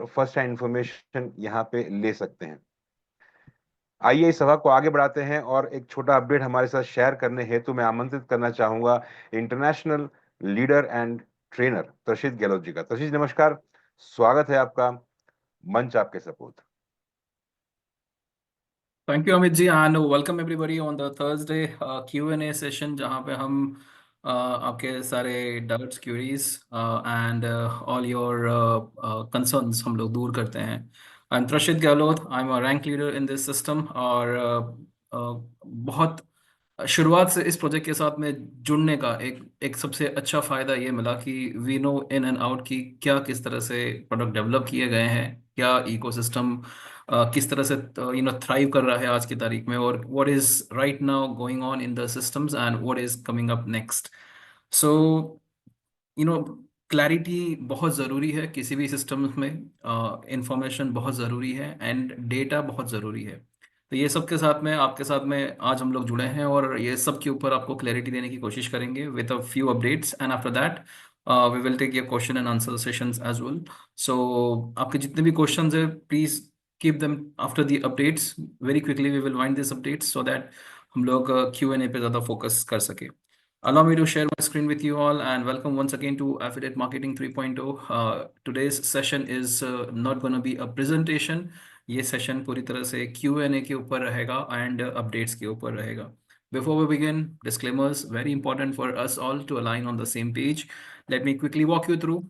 First hand information यहाँ पे ले सकते हैं। आइए इस सभा को आगे बढ़ाते हैं और एक छोटा अपडेट हमारे साथ शेयर करने हेतु मैं आमंत्रित करना चाहूंगा international leader and trainer Trishit Gahlot ji का। त्रिषित नमस्कार, स्वागत है आपका, मंच आपके सपूत। Thank you Amit ji and welcome everybody on the Thursday Q&A session, जहाँ पे हम आपके सारे doubts, queries and all your concerns हम लोग दूर करते हैं। I am Trishit Gahlot, I am a rank leader in this system. और बहुत शुरुआत से इस प्रोजेक्ट के साथ में जुड़ने का एक एक सबसे अच्छा फायदा ये मिला कि we know in and out की क्या किस तरह से प्रोडक्ट डेवलप किए गए हैं, क्या इकोसिस्टम किस तरह से थ्राइव कर रहा है आज की तारीख में, और what is right now going on in the systems and what is coming up next. So you know clarity बहुत ज़रूरी है किसी भी सिस्टम में, इंफॉर्मेशन बहुत ज़रूरी है एंड डेटा बहुत ज़रूरी है। तो ये सब के साथ में आपके साथ में आज हम लोग जुड़े हैं और ये सब के ऊपर आपको क्लैरिटी देने की कोशिश करेंगे with a few updates, and after that we will take your question and answer sessions as well. So आपके जितने भी क्वेश्चंस है, please keep them after the updates. Very quickly we will wind this updates so that हम लोग Q&A पे ज़्यादा focus कर सके। Allow me to share my screen with you all and welcome once again to Affiliate Marketing 3.0. Today's session is not going to be a presentation. ये session पूरी तरह से Q&A के ऊपर रहेगा and updates के ऊपर रहेगा. Before we begin, disclaimers very important for us all to align on the same page. Let me quickly walk you through.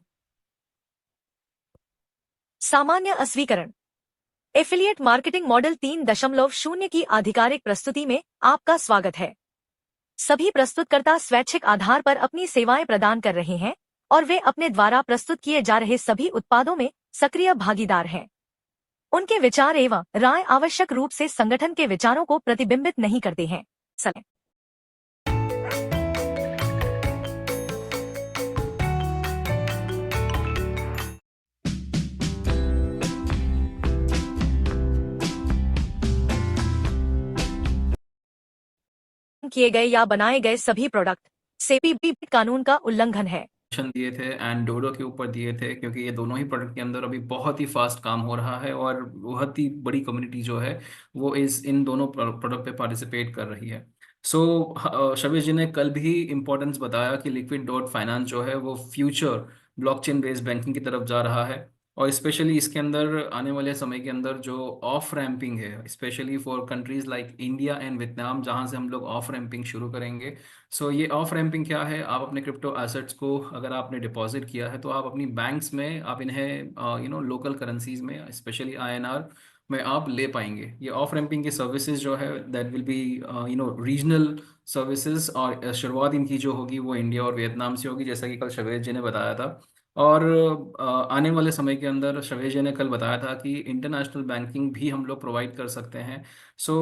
सामान्य अस्वीकरण। एफिलिएट मार्केटिंग मॉडल 3.0 की आधिकारिक प्रस्तुति में आपका स्वागत है। सभी प्रस्तुतकर्ता स्वैच्छिक आधार पर अपनी सेवाएं प्रदान कर रहे हैं और वे अपने द्वारा प्रस्तुत किए जा रहे सभी उत्पादों में सक्रिय भागीदार हैं। उनके विचार एवं राय आवश्यक रूप से संगठन के विचारों को प्रतिबिंबित नहीं करते हैं। किए गए या बनाए गए सभी प्रोडक्ट सेबी कानून का उल्लंघन है। दिए थे एंड डोडो के ऊपर दिए थे, क्योंकि ये दोनों ही प्रोडक्ट के अंदर अभी बहुत ही फास्ट काम हो रहा है और बहुत ही बड़ी कम्युनिटी जो है वो इन दोनों प्रोडक्ट पे पार्टिसिपेट कर रही है। सो शबीर जी ने कल भी इम्पोर्टेंस बताया कि लिक्विड डॉट फाइनेंस जो है वो फ्यूचर ब्लॉकचेन बेस्ड बैंकिंग की तरफ जा रहा है, और स्पेशली इसके अंदर आने वाले समय के अंदर जो ऑफ रैंपिंग है, specially for countries like India and Vietnam, जहां से हम लोग ऑफ रैंपिंग शुरू करेंगे। सो ये ऑफ रैंपिंग क्या है? आप अपने क्रिप्टो एसेट्स को अगर आपने डिपॉजिट किया है तो आप अपनी बैंक्स में आप इन्हें लोकल करेंसीज में, स्पेशली INR में आप ले पाएंगे। ये ऑफ रैंपिंग की सर्विसेज जो है that will be regional services, और शुरुआत इनकी जो होगी वो इंडिया और वियतनाम से होगी, जैसा कि कल शवेज जी ने बताया था। और आने वाले समय के अंदर शवेज जी ने कल बताया था कि इंटरनेशनल बैंकिंग भी हम लोग प्रोवाइड कर सकते हैं। सो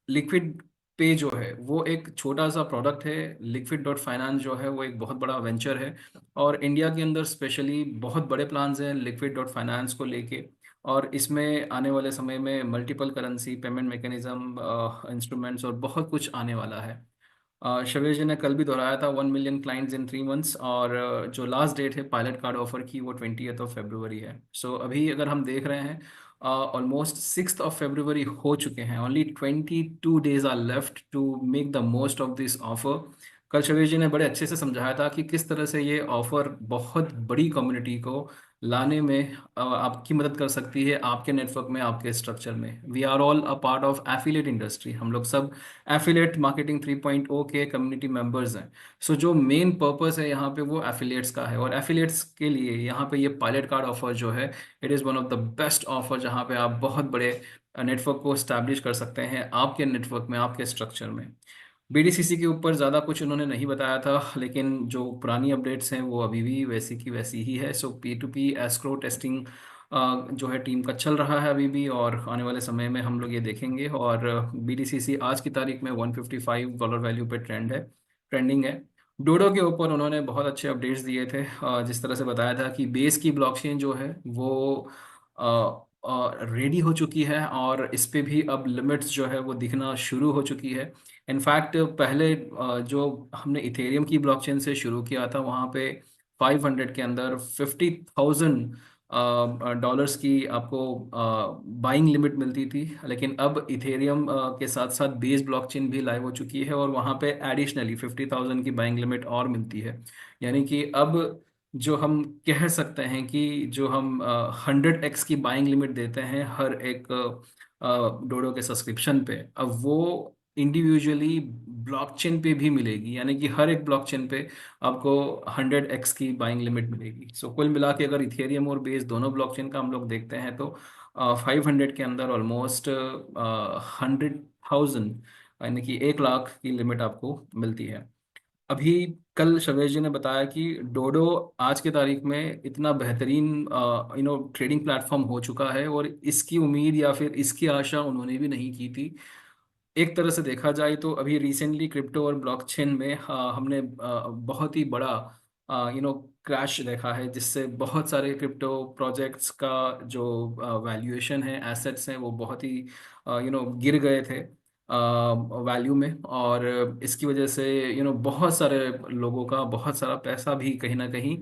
लिक्विड पे जो है वो एक छोटा सा प्रोडक्ट है, लिक्विड डॉट फाइनेंस जो है वो एक बहुत बड़ा वेंचर है, और इंडिया के अंदर स्पेशली बहुत बड़े प्लान्स हैं लिक्विड डॉट फाइनेंस को लेके। और इसमें आने वाले समय में multiple currency payment mechanism, instruments और बहुत कुछ आने वाला है। शवेज जी ने कल भी दोहराया था 1 मिलियन क्लाइंट्स इन 3 मंथ्स, और जो लास्ट डेट है पायलट कार्ड ऑफर की वो 20th of February है। सो अभी अगर हम देख रहे हैं ऑलमोस्ट 6th of February हो चुके हैं, only 22 days are left to make the most of this offer. कल शवेज जी ने बड़े अच्छे से समझाया था कि किस तरह से ये ऑफर बहुत बड़ी कम्युनिटी को लाने में आपकी मदद कर सकती है, आपके नेटवर्क में, आपके स्ट्रक्चर में। We are all a part of affiliate industry, हम लोग सब एफिलिएट मार्केटिंग 3.0 के कम्युनिटी मेंबर्स हैं। सो जो मेन पर्पस है यहाँ पे वो एफिलिएट्स का है, और एफिलिएट्स के लिए यहाँ पे ये पायलट कार्ड ऑफर जो है it is one of the best offer, जहाँ पे आप बहुत बड़े नेटवर्क को स्टैब्लिश कर सकते हैं आपके नेटवर्क में, आपके स्ट्रक्चर में। BDCC के ऊपर ज़्यादा कुछ उन्होंने नहीं बताया था, लेकिन जो पुरानी अपडेट्स हैं वो अभी भी वैसी की वैसी ही है। सो P2P एस्क्रो टेस्टिंग जो है टीम का चल रहा है अभी भी, और आने वाले समय में हम लोग ये देखेंगे। और BDCC आज की तारीख में $155 वैल्यू पे ट्रेंडिंग है। डोडो के ऊपर उन्होंने बहुत अच्छे अपडेट्स दिए थे, जिस तरह से बताया था कि बेस की ब्लॉकचेन जो है वो रेडी हो चुकी है, और इस पे भी अब लिमिट्स जो है वो दिखना शुरू हो चुकी है। इनफैक्ट पहले जो हमने इथेरियम की ब्लॉकचेन से शुरू किया था वहाँ पे 500 के अंदर 50,000 डॉलर्स की आपको बाइंग लिमिट मिलती थी, लेकिन अब इथेरियम के साथ साथ बेस ब्लॉकचेन भी लाइव हो चुकी है और वहाँ पे एडिशनली 50,000 की बाइंग लिमिट और मिलती है। यानी कि अब जो हम कह सकते हैं कि जो हम 100x की बाइंग लिमिट देते हैं हर एक डोडो के सब्सक्रिप्शन पे, अब वो इंडिविजुअली ब्लॉकचेन पे भी मिलेगी। यानी कि हर एक ब्लॉकचेन पे आपको 100x की बाइंग लिमिट मिलेगी। सो कुल मिला के अगर इथेरियम और बेस दोनों ब्लॉकचेन का हम लोग देखते हैं तो 500 के अंदर ऑलमोस्ट 100,000 यानी कि 1 लाख की लिमिट आपको मिलती है। अभी कल शवेश जी ने बताया कि डोडो आज के तारीख में इतना बेहतरीन ट्रेडिंग प्लेटफॉर्म हो चुका है और इसकी उम्मीद या फिर इसकी आशा उन्होंने भी नहीं की थी। एक तरह से देखा जाए तो अभी रिसेंटली क्रिप्टो और ब्लॉकचेन में हमने बहुत ही बड़ा क्रैश देखा है, जिससे बहुत सारे क्रिप्टो प्रोजेक्ट्स का जो वैल्यूएशन है, एसेट्स हैं, वो बहुत ही गिर गए थे वैल्यू में। और इसकी वजह से बहुत सारे लोगों का बहुत सारा पैसा भी कहीं ना कहीं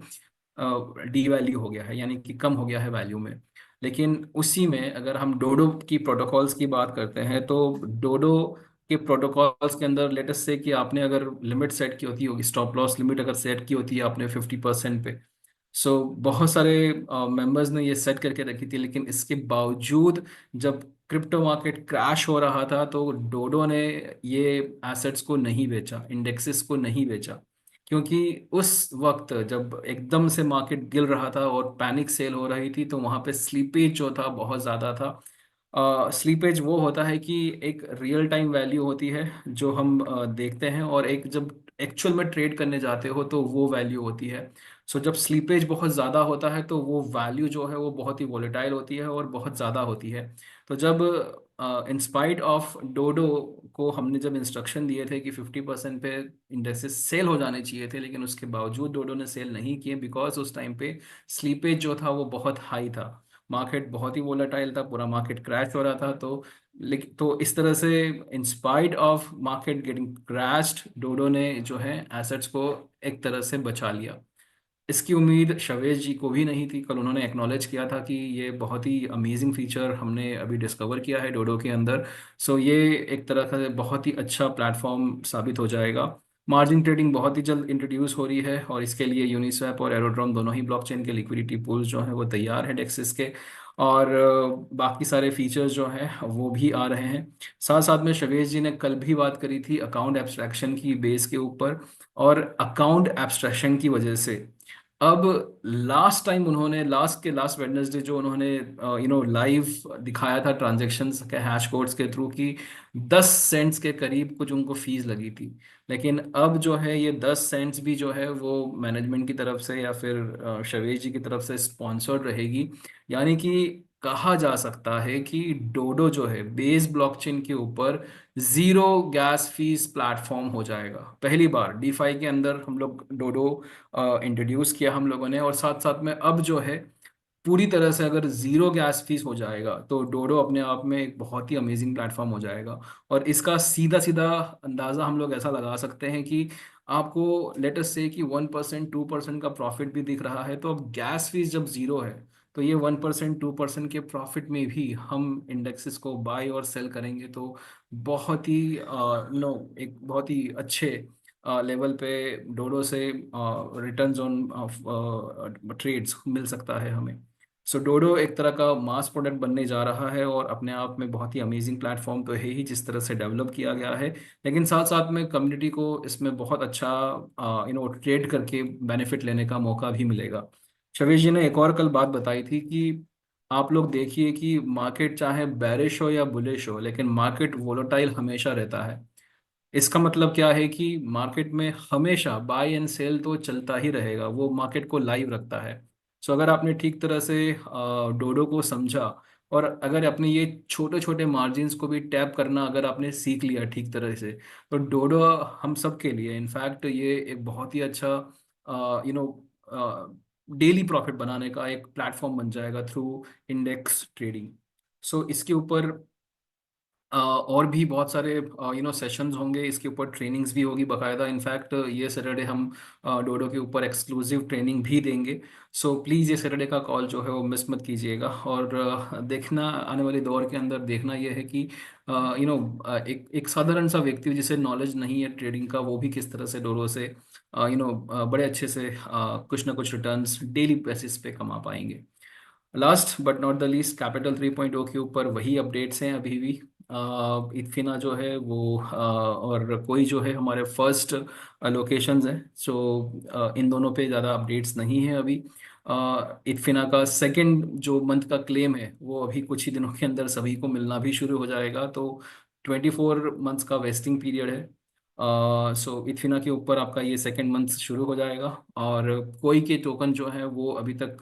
डी वैल्यू हो गया है, यानी कि कम हो गया है वैल्यू में। लेकिन उसी में अगर हम डोडो की प्रोटोकॉल्स की बात करते हैं तो डोडो के प्रोटोकॉल्स के अंदर लेटेस्ट से कि आपने अगर लिमिट सेट की होती होगी, स्टॉप लॉस लिमिट अगर सेट की होती है आपने 50% पे, सो बहुत सारे मेंबर्स ने ये सेट करके रखी थी। लेकिन इसके बावजूद जब क्रिप्टो मार्केट क्रैश हो रहा था तो डोडो ने ये एसेट्स को नहीं बेचा, इंडेक्सेस को नहीं बेचा, क्योंकि उस वक्त जब एकदम से मार्केट गिर रहा था और पैनिक सेल हो रही थी तो वहां पे स्लीपेज जो था बहुत ज़्यादा था। स्लीपेज वो होता है कि एक रियल टाइम वैल्यू होती है जो हम देखते हैं, और एक जब एक्चुअल में ट्रेड करने जाते हो तो वो वैल्यू होती है। सो जब स्लीपेज बहुत ज़्यादा होता है तो वो वैल्यू जो है वो बहुत ही वॉलेटाइल होती है और बहुत ज़्यादा होती है। तो जब इंस्पाइट ऑफ डोडो को हमने जब इंस्ट्रक्शन दिए थे कि 50% पे इंडेक्सेस सेल हो जाने चाहिए थे, लेकिन उसके बावजूद डोडो ने सेल नहीं किए बिकॉज उस टाइम पे स्लीपेज जो था वो बहुत हाई था, मार्केट बहुत ही वोलेटाइल था, पूरा मार्केट क्रैश हो रहा था। तो लेकिन तो इस तरह से in spite of market getting crashed, Dodo ने जो है एसेट्स को एक तरह से बचा लिया। इसकी उम्मीद शवेश जी को भी नहीं थी। कल उन्होंने एक्नॉलेज किया था कि ये बहुत ही अमेजिंग फीचर हमने अभी डिस्कवर किया है डोडो के अंदर। सो ये एक तरह का बहुत ही अच्छा प्लेटफॉर्म साबित हो जाएगा। मार्जिन ट्रेडिंग बहुत ही जल्द इंट्रोड्यूस हो रही है और इसके लिए यूनिस्वैप और एरोड्रॉम दोनों ही ब्लॉकचेन के लिक्विडिटी पूल्स जो हैं वो तैयार है डेक्सिस के। और बाकी सारे फीचर्स जो हैं वो भी आ रहे हैं। साथ साथ में शवेश जी ने कल भी बात करी थी अकाउंट एब्स्ट्रैक्शन की बेस के ऊपर, और अकाउंट एब्स्ट्रैक्शन की वजह से अब लास्ट टाइम उन्होंने लास्ट वेडनेसडे जो उन्होंने लाइव दिखाया था ट्रांजैक्शंस के हैश कोड्स के थ्रू की 10 सेंट्स के करीब कुछ उनको फीस लगी थी। लेकिन अब जो है ये 10 सेंट्स भी जो है वो मैनेजमेंट की तरफ से या फिर शवेश जी की तरफ से स्पॉन्सर्ड रहेगी। यानी कि कहा जा सकता है कि डोडो जो है बेस ब्लॉकचेन के ऊपर जीरो गैस फीस प्लेटफॉर्म हो जाएगा। पहली बार डीफाई के अंदर हम लोग डोडो इंट्रोड्यूस किया हम लोगों ने, और साथ साथ में अब जो है पूरी तरह से अगर जीरो गैस फीस हो जाएगा तो डोडो अपने आप में एक बहुत ही अमेजिंग प्लेटफॉर्म हो जाएगा। और इसका सीधा सीधा अंदाजा हम लोग ऐसा लगा सकते हैं कि आपको लेटेस्ट से कि 1% 2% का प्रॉफिट भी दिख रहा है, तो अब गैस फीस जब जीरो है तो ये 1% 2% के प्रॉफिट में भी हम इंडेक्सेस को बाय और सेल करेंगे तो बहुत ही नो एक बहुत ही अच्छे लेवल पे डोडो से रिटर्न्स ऑन ट्रेड्स मिल सकता है हमें। सो डोडो एक तरह का मास प्रोडक्ट बनने जा रहा है और अपने आप में बहुत ही अमेजिंग प्लेटफॉर्म तो है ही जिस तरह से डेवलप किया गया है, लेकिन साथ साथ में कम्युनिटी को इसमें बहुत अच्छा ट्रेड करके बेनिफिट लेने का मौका भी मिलेगा। शवेश जी ने एक और कल बात बताई थी कि आप लोग देखिए कि मार्केट चाहे बैरिश हो या बुलिश हो, लेकिन मार्केट वोलेटाइल हमेशा रहता है। इसका मतलब क्या है कि मार्केट में हमेशा बाय एंड सेल तो चलता ही रहेगा, वो मार्केट को लाइव रखता है। सो अगर आपने ठीक तरह से डोडो को समझा और अगर अपने ये छोटे छोटे मार्जिन्स को भी टैप करना अगर आपने सीख लिया ठीक तरह से, तो डोडो हम सब के लिए इनफैक्ट ये एक बहुत ही अच्छा यू नो डेली प्रॉफिट बनाने का एक प्लेटफॉर्म बन जाएगा थ्रू इंडेक्स ट्रेडिंग। सो इसके ऊपर और भी बहुत सारे सेशंस होंगे, इसके ऊपर ट्रेनिंग्स भी होगी बाकायदा। इनफैक्ट ये सैटरडे हम डोडो के ऊपर एक्सक्लूसिव ट्रेनिंग भी देंगे। सो प्लीज़ ये सैटरडे का कॉल जो है वो मिस मत कीजिएगा। और देखना, आने वाले दौर के अंदर देखना यह है कि एक साधारण सा व्यक्ति जिसे नॉलेज नहीं है ट्रेडिंग का, वो भी किस तरह से डोडो से बड़े अच्छे से कुछ ना कुछ रिटर्न्स डेली बेसिस पे कमा पाएंगे। Last but not the least, capital 3.0 के ऊपर वही अपडेट्स हैं अभी भी। इत्फिना जो है वो और कोई जो है हमारे फर्स्ट लोकेशंस हैं। सो इन दोनों पे ज़्यादा अपडेट्स नहीं है अभी। इत्फिना का सेकंड जो मंथ का क्लेम है वो अभी कुछ ही दिनों के अंदर सभी को मिलना भी शुरू हो जाएगा। तो 24 मंथ्स का वेस्टिंग पीरियड है। सो इत्फिना के ऊपर आपका ये सेकंड मंथ शुरू हो जाएगा। और कोई के टोकन जो है वो अभी तक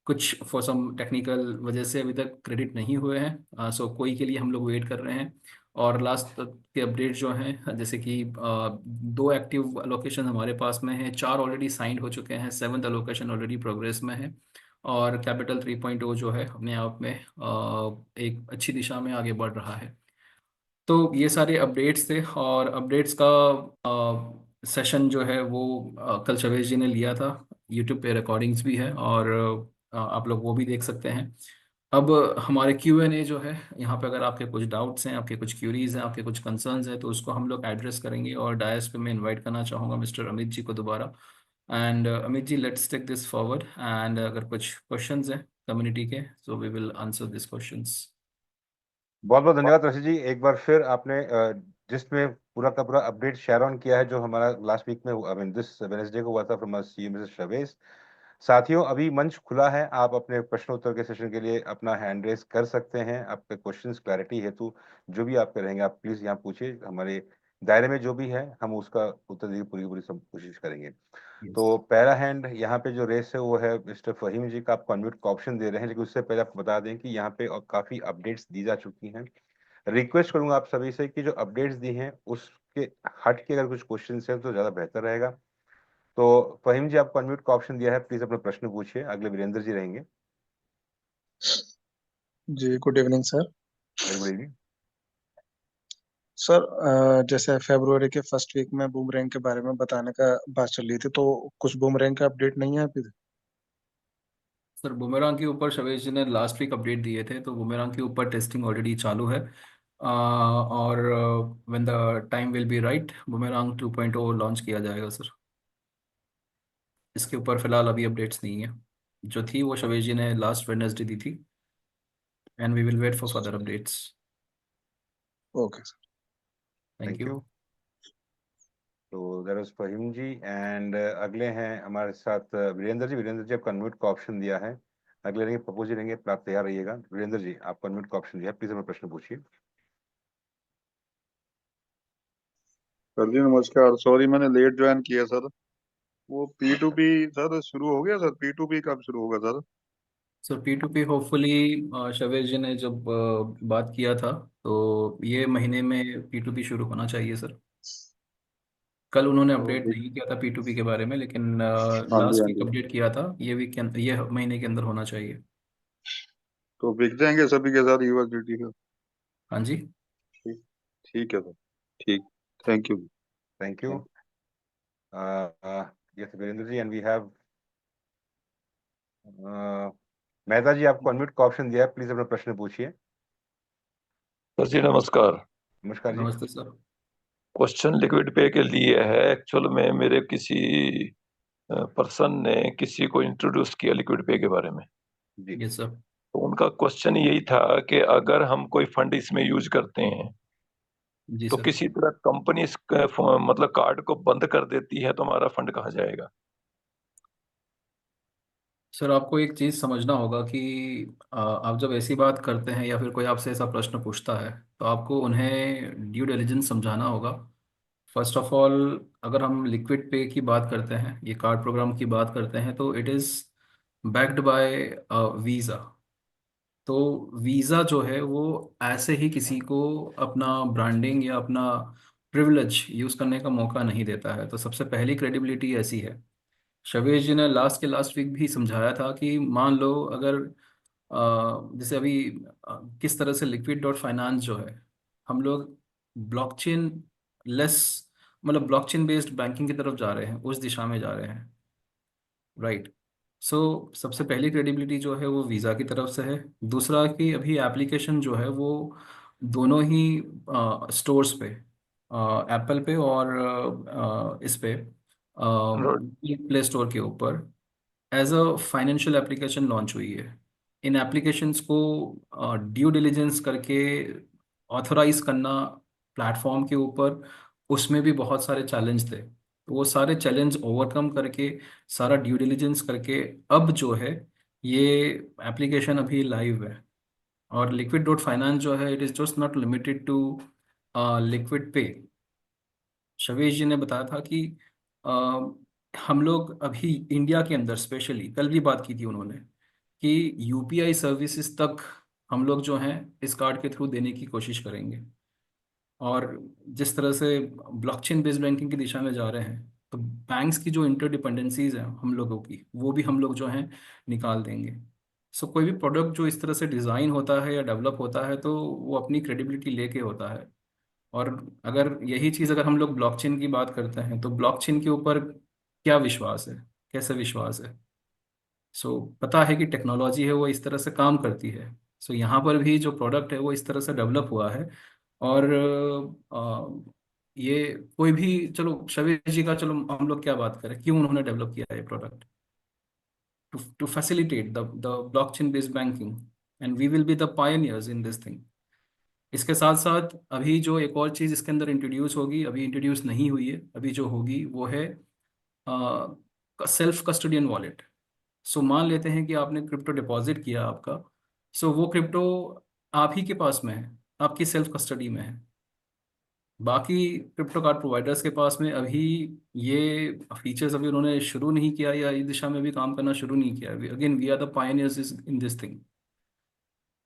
कुछ फॉर सम टेक्निकल वजह से अभी तक क्रेडिट नहीं हुए हैं। सो कोई के लिए हम लोग वेट कर रहे हैं। और लास्ट के अपडेट जो हैं, जैसे कि 2 एक्टिव लोकेशन हमारे पास में है, 4 ऑलरेडी साइंड हो चुके हैं, 7th लोकेशन ऑलरेडी प्रोग्रेस में है। और कैपिटल 3.0 जो है अपने आप में एक अच्छी दिशा में आगे बढ़ रहा है। तो ये सारे अपडेट्स थे। और अपडेट्स का सेशन जो है वो कल शवेश जी ने लिया था। यूट्यूब पे रिकॉर्डिंग्स भी है, और आप लोग वो भी देख सकते हैं। अब हमारे Q&A जो है, यहाँ पे अगर आपके कुछ डाउट्स हैं, आपके कुछ क्यूरीज हैं, आपके कुछ कंसर्न्स हैं, तो उसको हम लोग एड्रेस करेंगे। और डायस पे मैं इनवाइट करना चाहूँगा मिस्टर अमित जी को दोबारा। And Amit ji, let's take this forward. And अगर कुछ क्वेश्चंस हैं कम्युनिटी के, so we will answer this questions. बहुत बहुत धन्यवाद रशीद जी, एक बार फिर आपने जिसमें पूरा का पूरा अपडेट शेयर ऑन किया है जो हमारा लास्ट वीक में, आई मीन दिस वेडनेसडे को हुआ था फ्रॉम सी मिस्टर शवेश। साथियों, अभी मंच खुला है, आप अपने प्रश्न उत्तर के सेशन के लिए अपना हैंड रेस कर सकते हैं। आपके क्वेश्चंस क्लैरिटी हेतु जो भी आपके रहेंगे, आप प्लीज यहाँ पूछिए। हमारे दायरे में जो भी है हम उसका उत्तर देने की पूरी पूरी सब कोशिश करेंगे। यस तो पहला हैंड यहाँ पे जो रेस है वो है मिस्टर फहीम जी का। आप अनम्यूट का ऑप्शन दे रहे हैं, लेकिन उससे पहले आपको बता दें कि यहाँ पे और काफी अपडेट्स दी जा चुकी हैं। रिक्वेस्ट करूंगा आप सभी से कि जो अपडेट्स दी हैं उसके हट के अगर कुछ क्वेश्चन हैं तो ज्यादा बेहतर रहेगा। तो फहीम जी, आपको अनम्यूट का ऑप्शन दिया है, प्लीज अपना प्रश्न पूछिए। अगले वीरेंद्र जी रहेंगे। जी, good evening sir. Very good evening. Sir, जैसे फरवरी के फर्स्ट वीक में बूमरैंग के बारे में बताने का बात चल रही थी, तो कुछ बूमरैंग का अपडेट नहीं है अभी? सर, बुमेरांग के ऊपर शवेश जी ने लास्ट वीक अपडेट दिए थे, तो बुमेरांग के ऊपर टेस्टिंग ऑलरेडी चालू है। और when the time will be right, boomerang 2.0 launch किया जाएगा सर। इसके ऊपर फिलहाल अभी अपडेट्स नहीं है। जो थी वो शवेश जी ने लास्ट वेडनेसडे दी थी। And we will wait for further updates. Okay sir. Thank thank you. You. तो that was Fahim ji. And अगले हैं हमारे साथ वीरेंद्र जी। वीरेंद्र जी, आपका अनम्यूट का ऑप्शन दिया है। अगले रहेंगे पप्पू जी रहेंगे, आप तैयार रहिएगा। वीरेंद्र जी, आपको अनम्यूट का ऑप्शन दिया है, प्लीज अपना प्रश्न पूछिए। सर जी नमस्कार। सॉरी मैंने लेट ज्वाइन किया सर। वो P2P सर शुरू हो गया सर? P2P कब शुरू होगा सर? सर, P2P होपफुली शवेश जी ने जब बात किया था, तो ये महीने में P2P शुरू होना चाहिए सर। कल उन्होंने तो अपडेट नहीं किया था P2P के बारे में, लेकिन हाँ जी लास्ट हाँ वीक जी। अपडेट किया था। ये महीने के अंदर होना चाहिए। तो बिक जाएंगे सभी के साथ यूएसडीटी का? हाँ जी। ठीक। ठीक है सर। ठीक। Thank you. Thank you. Thank yes Virendra ji, and we have Mehta ji, आपको अनम्यूट का ऑप्शन दिया है, प्लीज अपना प्रश्न पूछिए। सर जी नमस्कार। नमस्कार जी। नमस्ते सर। क्वेश्चन लिक्विड पे के लिए है। एक्चुअल में मेरे किसी पर्सन ने किसी को इंट्रोड्यूस किया लिक्विड पे के बारे में। जी यस सर। तो उनका क्वेश्चन यही था कि अगर हम कोई फंड इसमें यूज करते हैं जी तो सर। किसी तरह कंपनी मतलब कार्ड को बंद कर देती है तो हमारा फंड कहाँ जाएगा? सर, आपको एक चीज़ समझना होगा कि आप जब ऐसी बात करते हैं या फिर कोई आपसे ऐसा प्रश्न पूछता है, तो आपको उन्हें ड्यू डिलिजेंस समझाना होगा। फर्स्ट ऑफ ऑल, अगर हम लिक्विड पे की बात करते हैं, ये कार्ड प्रोग्राम की बात करते हैं, तो it is backed by visa. तो वीज़ा जो है वो ऐसे ही किसी को अपना ब्रांडिंग या अपना प्रिविलेज यूज़ करने का मौका नहीं देता है। तो सबसे पहली क्रेडिबिलिटी ऐसी है। शवेश जी ने लास्ट वीक भी समझाया था कि मान लो अगर जैसे अभी किस तरह से लिक्विड डॉट फाइनेंस जो है, हम लोग ब्लॉकचेन लेस, मतलब ब्लॉकचेन बेस्ड बैंकिंग की तरफ जा रहे हैं, उस दिशा में जा रहे हैं। राइट। सो सबसे पहली क्रेडिबिलिटी जो है वो वीज़ा की तरफ से है। दूसरा कि अभी एप्लीकेशन जो है वो दोनों ही स्टोर्स पे, एप्पल पे और इस पे एंड्रॉइड। प्ले स्टोर के ऊपर as a financial application launch हुई है। इन एप्लीकेशंस को ड्यू डिलिजेंस करके ऑथराइज करना प्लेटफॉर्म के ऊपर, उसमें भी बहुत सारे चैलेंज थे। तो वो सारे चैलेंज ओवरकम करके, सारा ड्यू डिलिजेंस करके, अब जो है ये एप्लीकेशन अभी लाइव है। और लिक्विड डॉट फाइनेंस जो है, it is just not limited to liquid pay. Shavesh जी ने बताया था कि अ, हम लोग अभी इंडिया के अंदर, स्पेशली कल भी बात की थी उन्होंने, कि यूपीआई सर्विसेज तक हम लोग जो हैं इस कार्ड के थ्रू देने की कोशिश करेंगे। और जिस तरह से ब्लॉकचेन बेस्ड बैंकिंग की दिशा में जा रहे हैं, तो बैंक्स की जो इंटरडिपेंडेंसीज हैं हम लोगों की, वो भी हम लोग जो हैं निकाल देंगे। सो कोई भी प्रोडक्ट जो इस तरह से डिज़ाइन होता है या डेवलप होता है, तो वो अपनी क्रेडिबिलिटी लेके होता है। और अगर यही चीज़ अगर हम लोग ब्लॉकचेन की बात करते हैं, तो ब्लॉकचेन के ऊपर क्या विश्वास है, कैसे विश्वास है? सो पता है कि टेक्नोलॉजी है वो इस तरह से काम करती है। सो यहाँ पर भी जो प्रोडक्ट है वो इस तरह से डेवलप हुआ है। और ये कोई भी, चलो शबीर जी का, चलो हम लोग क्या बात करें, क्यों उन्होंने डेवलप किया है ये product? To facilitate the blockchain based banking, and we will be the pioneers in this thing. इसके साथ साथ अभी जो एक और चीज़ इसके अंदर इंट्रोड्यूस होगी, अभी इंट्रोड्यूस नहीं हुई है, अभी जो होगी वो है सेल्फ कस्टोडियन वॉलेट। सो मान लेते हैं कि आपने क्रिप्टो डिपॉजिट किया आपका, सो वो क्रिप्टो आप ही के पास में है, आपकी सेल्फ कस्टडी में है। बाकी क्रिप्टो कार्ड प्रोवाइडर्स के पास में अभी ये फीचर्स अभी उन्होंने शुरू नहीं किया, या इस दिशा में भी काम करना शुरू नहीं किया। Again we are the pioneers in this thing.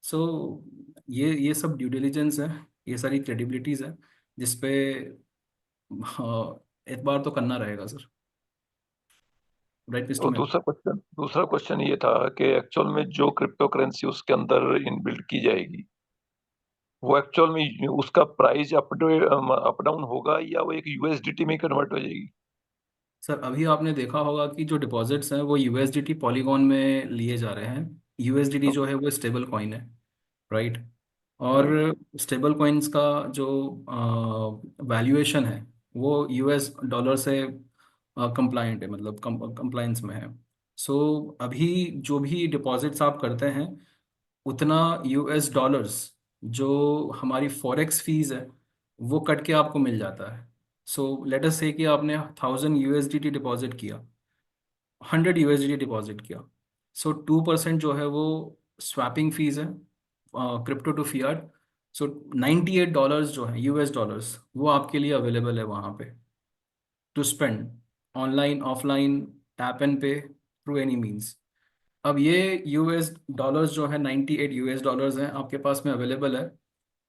So ये सब ड्यू डिलिजेंस है, ये सारी क्रेडिबिलिटीज है, जिसपे हाँ, एक बार तो करना रहेगा सर। राइट मिस्टर तो मेहता? दूसरा क्वेश्चन ये था कि एक्चुअल में जो क्रिप्टो करेंसी उसके अंदर इनबिल्ट की जाएगी, वो एक्चुअल में उसका प्राइस अप डाउन होगा, या वो एक यूएसडीटी में कन्वर्ट हो जाएगी? सर अभी आपने देखा होगा कि जो डिपॉजिट्स हैं वो यूएसडीटी पॉलीगॉन में लिए जा रहे हैं। यूएसडीटी जो है वो स्टेबल कॉइन है। राइट। और राइट। स्टेबल कॉइन्स का जो वैल्यूएशन है वो यूएस डॉलर से कंप्लाइंट है, मतलब कंप्लायंस में है। सो अभी जो भी डिपॉजिट्स आप करते हैं, उतना यूएस डॉलर्स जो हमारी फॉरेक्स फीस है वो कट के आपको मिल जाता है। सो लेट अस से कि आपने 1000 यूएसडीटी डिपॉजिट किया, 100 यूएसडीटी डिपॉजिट किया, सो 2% जो है वो स्वैपिंग फीस है, क्रिप्टो टू फियाट। सो $98 जो है यूएस डॉलर्स, वो आपके लिए अवेलेबल है वहाँ पे to spend, online offline, tap and pay, through any means. अब ये यूएस डॉलर्स जो है, 98 यूएस डॉलर्स हैं आपके पास में अवेलेबल है।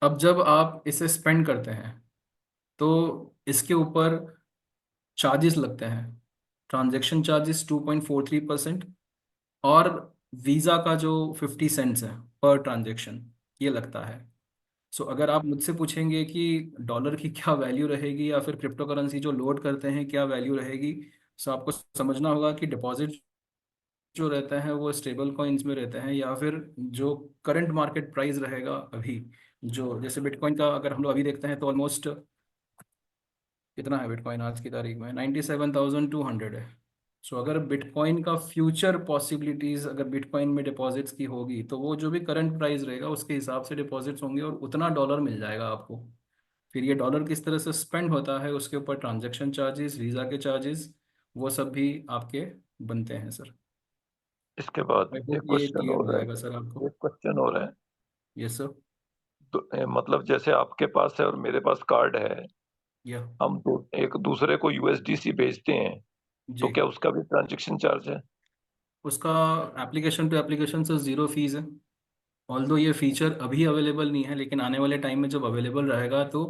अब जब आप इसे स्पेंड करते हैं, तो इसके ऊपर चार्जेस लगते हैं, ट्रांजैक्शन चार्जेस 2.43%, और वीज़ा का जो 50 सेंट्स है पर ट्रांजैक्शन, ये लगता है। सो अगर आप मुझसे पूछेंगे कि डॉलर की क्या वैल्यू रहेगी, या फिर क्रिप्टो करेंसी जो लोड करते हैं क्या वैल्यू रहेगी, सो आपको समझना होगा कि डिपॉजिट जो रहते हैं वो स्टेबल कॉइन्स में रहते हैं, या फिर जो करंट मार्केट प्राइस रहेगा अभी, जो जैसे बिटकॉइन का अगर हम लोग अभी देखते हैं, तो ऑलमोस्ट कितना है बिटकॉइन आज की तारीख में? 97,200 है। सो अगर बिटकॉइन का फ्यूचर पॉसिबिलिटीज अगर बिटकॉइन में डिपॉजिट्स की होगी, तो वो जो भी करंट प्राइस रहेगा उसके हिसाब से डिपॉजिट्स होंगे, और उतना डॉलर मिल जाएगा आपको। फिर ये डॉलर किस तरह से स्पेंड होता है, उसके ऊपर ट्रांजैक्शन चार्जेस, वीज़ा के चार्जेस, वो सब भी आपके बनते हैं सर। इसके बाद आई एक होप ये क्वेश्चन क्लियर हो और है। जाएगा सर आपको। एक क्वेश्चन और है। Yes sir. तो मतलब जैसे आपके पास है और मेरे पास कार्ड है, या हम एक दूसरे को यूएसडीसी भेजते हैं, तो जी, क्या उसका भी ट्रांजैक्शन चार्ज है? उसका एप्लीकेशन टू एप्लीकेशन से ज़ीरो फीस है। ऑल्दो ये फीचर अभी अवेलेबल नहीं है, लेकिन आने वाले टाइम में जब अवेलेबल रहेगा, तो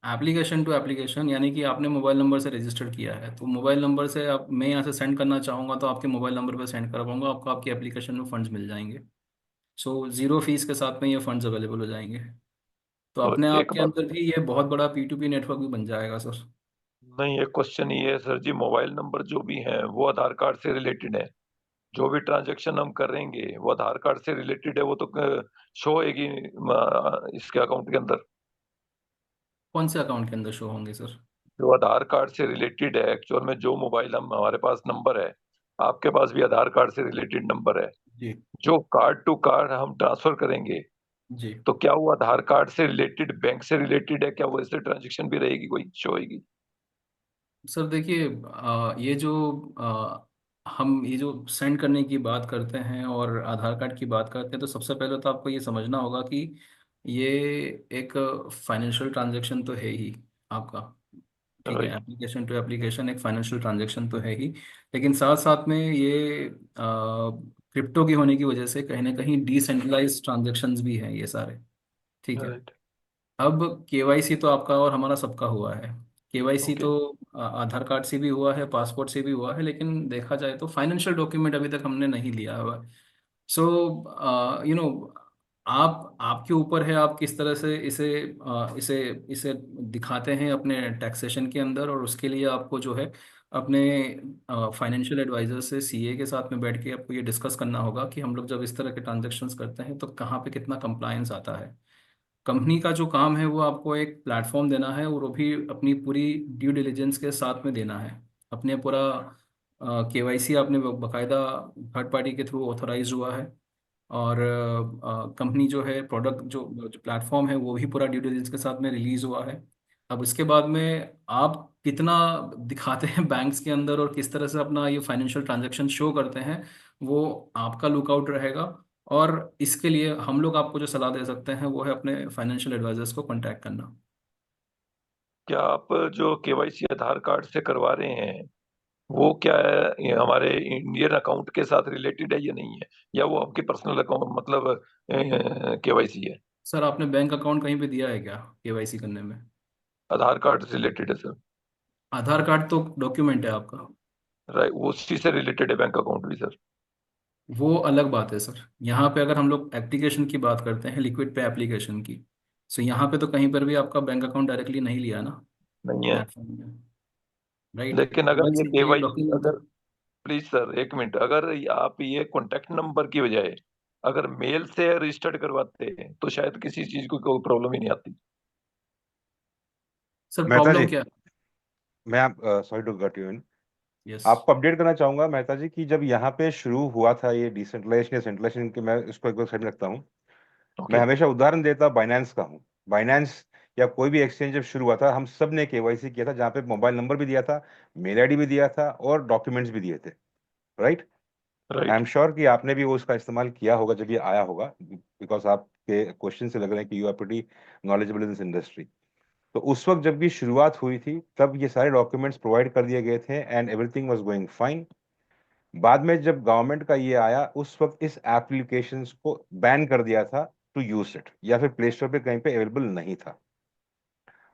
एप्लीकेशन टू एप्लीकेशन, यानी कि आपने मोबाइल नंबर से रजिस्टर किया है, तो मोबाइल नंबर से आप, मैं यहाँ से सेंड करना चाहूँगा तो आपके मोबाइल नंबर पर सेंड कर पाऊँगा, आपको आपकी एप्लीकेशन में फंड्स मिल जाएंगे। सो ज़ीरो फीस के साथ में ये फंड्स अवेलेबल हो जाएंगे। तो तो अपने आप एक के बात, अंदर भी ये बहुत बड़ा P2P नेटवर्क भी बन जाएगा सर। नहीं, एक क्वेश्चन ये है सर जी, मोबाइल नंबर जो भी है वो आधार कार्ड से रिलेटेड है। जो भी ट्रांजैक्शन हम करेंगे वो आधार कार्ड से रिलेटेड है, वो तो शो होगी इसके अकाउंट के अंदर। कौन से अकाउंट के अंदर शो होंगे सर? जो आधार कार्ड से रिलेटेड है, एक्चुअल में जो मोबाइल हम हमारे पास नंबर है, आपके पास भी आधार कार्ड से रिलेटेड नंबर है, जी जो कार्ड टू कार्ड हम ट्रांसफर करेंगे, जी तो क्या वो आधार कार्ड से रिलेटेड, बैंक से रिलेटेड है? क्या वो ऐसे ट्रांजेक्शन भी रहेगी, कोई शो होगी? सर देखिए, ये जो हम ये जो सेंड करने की बात करते हैं और आधार कार्ड की बात करते हैं, तो सबसे पहले तो आपको ये समझना होगा कि ये एक फाइनेंशियल ट्रांजैक्शन तो है ही आपका। ठीक है, राइट। एप्लीकेशन टू एप्लीकेशन एक फाइनेंशियल ट्रांजैक्शन तो है ही, लेकिन साथ साथ में ये क्रिप्टो की होने की वजह से कहीं ना कहीं डिसेंट्रलाइज ट्रांजैक्शंस भी हैं ये सारे। ठीक है। राइट। अब केवाईसी तो आपका और हमारा सबका हुआ है। KYC okay. तो आधार कार्ड से भी हुआ है, पासपोर्ट से भी हुआ है, लेकिन देखा जाए तो फाइनेंशियल डॉक्यूमेंट अभी तक हमने नहीं लिया हुआ। सो यू नो आप आपके ऊपर है, आप किस तरह से इसे इसे दिखाते हैं अपने टैक्सेशन के अंदर, और उसके लिए आपको जो है अपने फाइनेंशियल एडवाइजर से, सीए के साथ में बैठ के आपको ये डिस्कस करना होगा कि हम लोग जब इस तरह के ट्रांजेक्शन्स करते हैं तो कहाँ पे कितना कंप्लायंस आता है। कंपनी का जो काम है वो आपको एक प्लेटफॉर्म देना है, और वो भी अपनी पूरी ड्यू डिलिजेंस के साथ में देना है। अपने पूरा केवाईसी आपने बकायदा थर्ड पार्टी के थ्रू ऑथराइज हुआ है, और कंपनी जो है प्रोडक्ट जो प्लेटफॉर्म है वो भी पूरा ड्यू डिलिजेंस के साथ में रिलीज हुआ है। अब उसके बाद में आप कितना दिखाते हैं बैंक्स के अंदर और किस तरह से अपना ये फाइनेंशियल ट्रांजैक्शन शो करते हैं, वो आपका लुकआउट रहेगा। और इसके लिए हम लोग आपको जो सलाह दे सकते हैं वो है अपने फाइनेंशियल एडवाइजर्स को कांटेक्ट करना। क्या आप जो केवाईसी आधार कार्ड से करवा रहे हैं, वो क्या है, ये हमारे इंडियन अकाउंट के साथ रिलेटेड है या नहीं है, या वो आपकी पर्सनल अकाउंट मतलब केवाईसी है? सर आपने बैंक अकाउंट कहीं पे दिया है क्या केवाईसी करने में? आधार कार्ड से रिलेटेड है सर। आधार कार्ड तो डॉक्यूमेंट है आपका। राइट, उसी से रिलेटेड है बैंक अकाउंट भी सर। वो अलग बात है सर। यहाँ पे अगर हम लोग एप्लीकेशन की बात करते हैं, लिक्विड पे एप्लीकेशन की, सो यहाँ पे तो कहीं पर भी आपका बैंक अकाउंट डायरेक्टली नहीं लिया ना नहीं है। प्लेटफॉर्म में। राइट। लेकिन अगर ये केवाईसी के लिए केवाईसी, डॉक्यूमेंट अगर, प्लीज सर एक मिनट, अगर आप ये कॉन्टेक्ट नंबर की बजाय अगर मेल से रजिस्टर्ड करवाते हैं तो शायद किसी चीज को कोई प्रॉब्लम ही नहीं आती। सर मेहता प्रॉब्लम जी, क्या? मैं आप sorry to cut you in, yes. आपको अपडेट करना चाहूंगा मेहता जी कि जब यहाँ पे शुरू हुआ था ये डिसेंट्रलाइजेशन या सेंट्रलाइजेशन की, मैं इसको एक बार साइड में रखता हूँ। मैं ओके। हमेशा उदाहरण देता बाइनेंस का हूँ। बाइनेंस या कोई भी एक्सचेंज जब शुरू हुआ था, हम सब ने केवाईसी किया था, जहाँ पे मोबाइल नंबर भी दिया था, मेल आईडी भी दिया था और डॉक्यूमेंट्स भी दिए थे। Right. I right. Am sure कि आपने भी वो उसका इस्तेमाल किया होगा जब ये आया होगा, बिकॉज आपके क्वेश्चन से लग रहे हैं कि you are pretty knowledgeable in this industry. तो उस वक्त जब भी शुरुआत हुई थी तब ये सारे डॉक्यूमेंट्स प्रोवाइड कर दिए गए थे and everything was going fine. बाद में जब गवर्नमेंट का ये आया, उस वक्त इस एप्लीकेशंस को बैन कर दिया था टू यूज इट, या फिर प्ले स्टोर पे कहीं पे अवेलेबल नहीं था।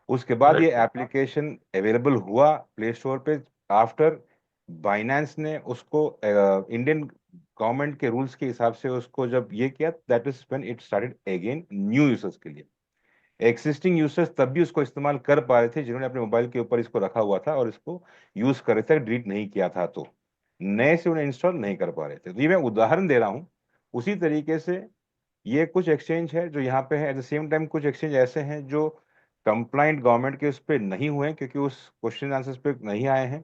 उसके बाद ये राइट। एप्लीकेशन अवेलेबल हुआ प्ले स्टोर पे आफ्टर बाइनेंस ने उसको इंडियन गवर्नमेंट के रूल्स के हिसाब से उसको जब ये किया, that is when it started again new users के लिए। एक्सिस्टिंग यूजर्स तब भी उसको इस्तेमाल कर पा रहे थे जिन्होंने अपने मोबाइल के ऊपर इसको रखा हुआ था और इसको यूज कर रहे थे, डिलीट नहीं किया था, तो नए से उन्हें इंस्टॉल नहीं कर पा रहे थे। तो ये मैं उदाहरण दे रहा हूँ। उसी तरीके से ये कुछ एक्सचेंज है जो यहाँ पे है, एट द सेम टाइम कुछ एक्सचेंज ऐसे हैं जो कंप्लाइंट गवर्नमेंट के उस पर नहीं हुए हैं, क्योंकि उस क्वेश्चन आंसर्स पे नहीं आए हैं।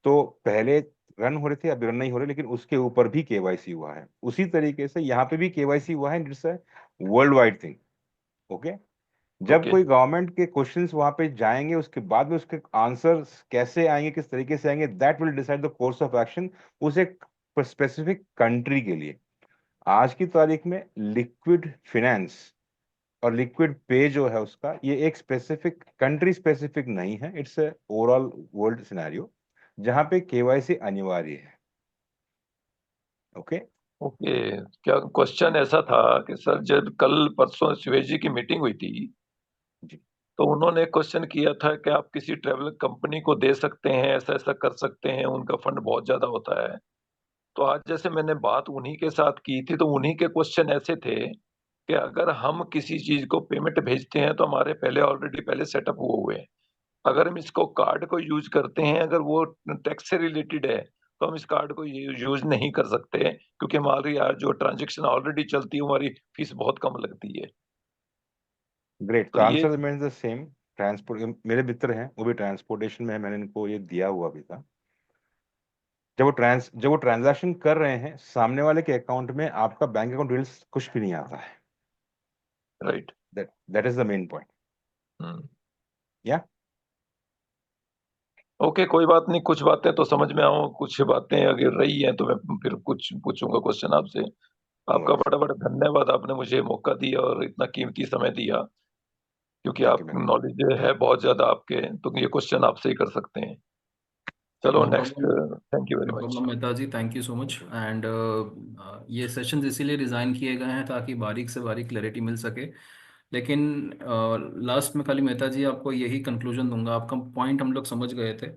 तो पहले रन हो रहे थे, अभी रन नहीं हो रहे, लेकिन उसके ऊपर भी केवाईसी हुआ है। उसी तरीके से यहाँ पे भी केवाईसी हुआ है, it's a world wide thing. Okay. जब ओके। कोई गवर्नमेंट के क्वेश्चंस वहां पे जाएंगे, उसके बाद में उसके आंसर्स कैसे आएंगे, किस तरीके से आएंगे, that will decide the course of action उस एक स्पेसिफिक कंट्री के लिए। आज की तारीख में लिक्विड फाइनेंस और लिक्विड पे जो है उसका, ये एक स्पेसिफिक कंट्री स्पेसिफिक नहीं है, it's a overall world scenario जहां पे केवाईसी अनिवार्य है। ओके। ओके। क्या क्वेश्चन ऐसा था कि सर जब कल परसों शिवेश की मीटिंग हुई थी, जी। तो उन्होंने क्वेश्चन किया था कि आप किसी ट्रैवल कंपनी को दे सकते हैं, ऐसा ऐसा कर सकते हैं, उनका फंड बहुत ज्यादा होता है। तो आज जैसे मैंने बात उन्हीं के साथ की थी, तो उन्हीं के क्वेश्चन ऐसे थे कि अगर हम किसी चीज को पेमेंट भेजते हैं तो हमारे पहले सेटअप हुए हैं। अगर हम इसको कार्ड को यूज करते हैं, अगर वो टैक्स से रिलेटेड है, तो हम इस कार्ड को यूज नहीं कर सकते, क्योंकि हमारी यार जो ट्रांजेक्शन ऑलरेडी चलती है, हमारी फीस बहुत कम लगती है। ग्रेट, तो तो ये answer remains the same. Transport, मेरे मित्र हैं वो भी ट्रांसपोर्टेशन में है, मैंने इनको ये दिया हुआ भी था। जब वो ट्रांजैक्शन कर रहे हैं, सामने वाले के अकाउंट में आपका बैंक अकाउंट डिटेल्स कुछ भी नहीं आता है। Right. That is the main point. या ओके, कोई बात नहीं, कुछ बातें तो समझ में आओ, कुछ बातें अगर रही हैं तो मैं फिर कुछ पूछूंगा क्वेश्चन आपसे। आपका बड़ा बड़ा धन्यवाद, आपने मुझे मौका दिया और इतना कीमती समय दिया, क्योंकि थैंक आप यू मैन। नॉलेज है बहुत ज्यादा आपके, तो ये क्वेश्चन आपसे ही कर सकते हैं। चलो no next. Problem. Thank you very no much. Problem Mehta ji, thank you so much. And ये सेशंस इसीलिए डिज़ाइन किए गए हैं ताकि बारीक से बारीक क्लैरिटी मिल सके। लेकिन लास्ट में खाली मेहता जी आपको यही कंक्लूजन दूंगा, आपका पॉइंट हम लोग समझ गए थे।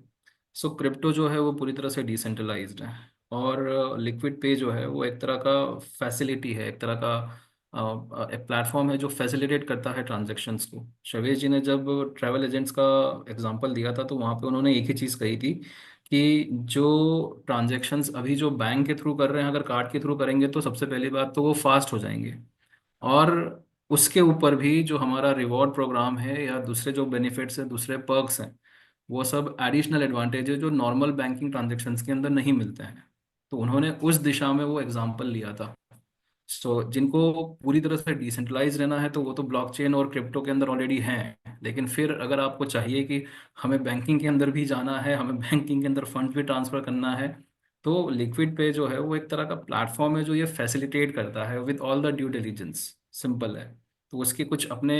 सो क्रिप्टो जो है वो पूरी तरह से डिसेंट्रलाइज्ड है, और लिक्विड पे जो है वो एक तरह का फैसिलिटी है, एक तरह का एक प्लेटफॉर्म है जो फैसिलिटेट करता है ट्रांजैक्शंस को। शवेश जी ने जब ट्रैवल एजेंट्स का एग्जांपल दिया था तो वहाँ पे उन्होंने एक ही चीज़ कही थी कि जो ट्रांजैक्शंस अभी जो बैंक के थ्रू कर रहे हैं, अगर कार्ड के थ्रू करेंगे तो सबसे पहली बात तो वो फास्ट हो जाएंगे, और उसके ऊपर भी जो हमारा रिवॉर्ड प्रोग्राम है या दूसरे जो बेनिफिट्स हैं, दूसरे पर्क्स हैं, वो सब एडिशनल एडवांटेज है जो नॉर्मल बैंकिंग ट्रांजैक्शंस के अंदर नहीं मिलते हैं। तो उन्होंने उस दिशा में वो एग्जांपल लिया था। सो जिनको पूरी तरह से डिसेंट्रलाइज रहना है तो वो तो ब्लॉकचेन और क्रिप्टो के अंदर ऑलरेडी हैं, लेकिन फिर अगर आपको चाहिए कि हमें बैंकिंग के अंदर भी जाना है, हमें बैंकिंग के अंदर फंड भी ट्रांसफर करना है, तो लिक्विड पे जो है वो एक तरह का प्लेटफॉर्म है जो ये फैसिलिटेट करता है with all the due diligence. Simple है। तो उसके कुछ अपने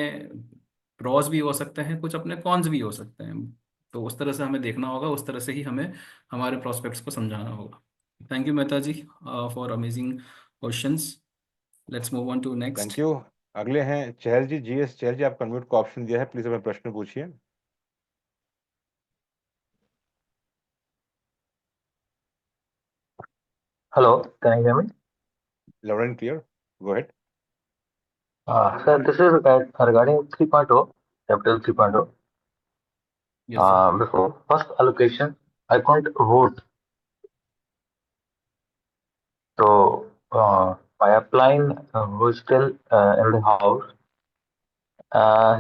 प्रॉस भी हो सकते हैं, कुछ अपने कॉन्स भी हो सकते हैं। तो उस तरह से हमें देखना होगा, उस तरह से ही हमें हमारे प्रोस्पेक्ट्स को समझाना होगा। Thank you Mehta ji for amazing questions. Let's move on to thank next. You. अगले हैं चहल जी, जीएस चहल जी, आपको अनम्यूट का ऑप्शन दिया है, प्लीज अपना प्रश्न पूछिए। Hello, can you hear me? Loud and clear, go ahead. Sir, this is regarding 3.0, Capital 3.0. Yes sir. Before first allocation, I can't vote. So, by applying who is still in the house,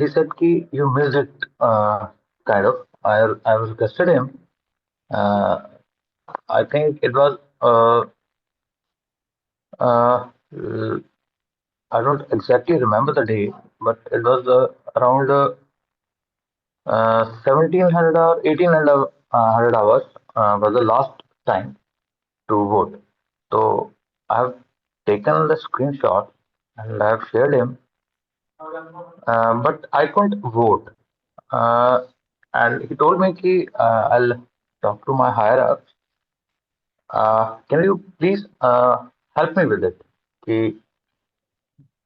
he said ki you missed it, kind of. I was requested him. Uh, I think it was, uh, I don't exactly remember the day, but it was around 1700 or 1800 hours was the last time to vote. So I have taken the screenshot and I have shared him, but I couldn't vote. And he told me ki I'll talk to my higher ups. Can you please help me with it? Ki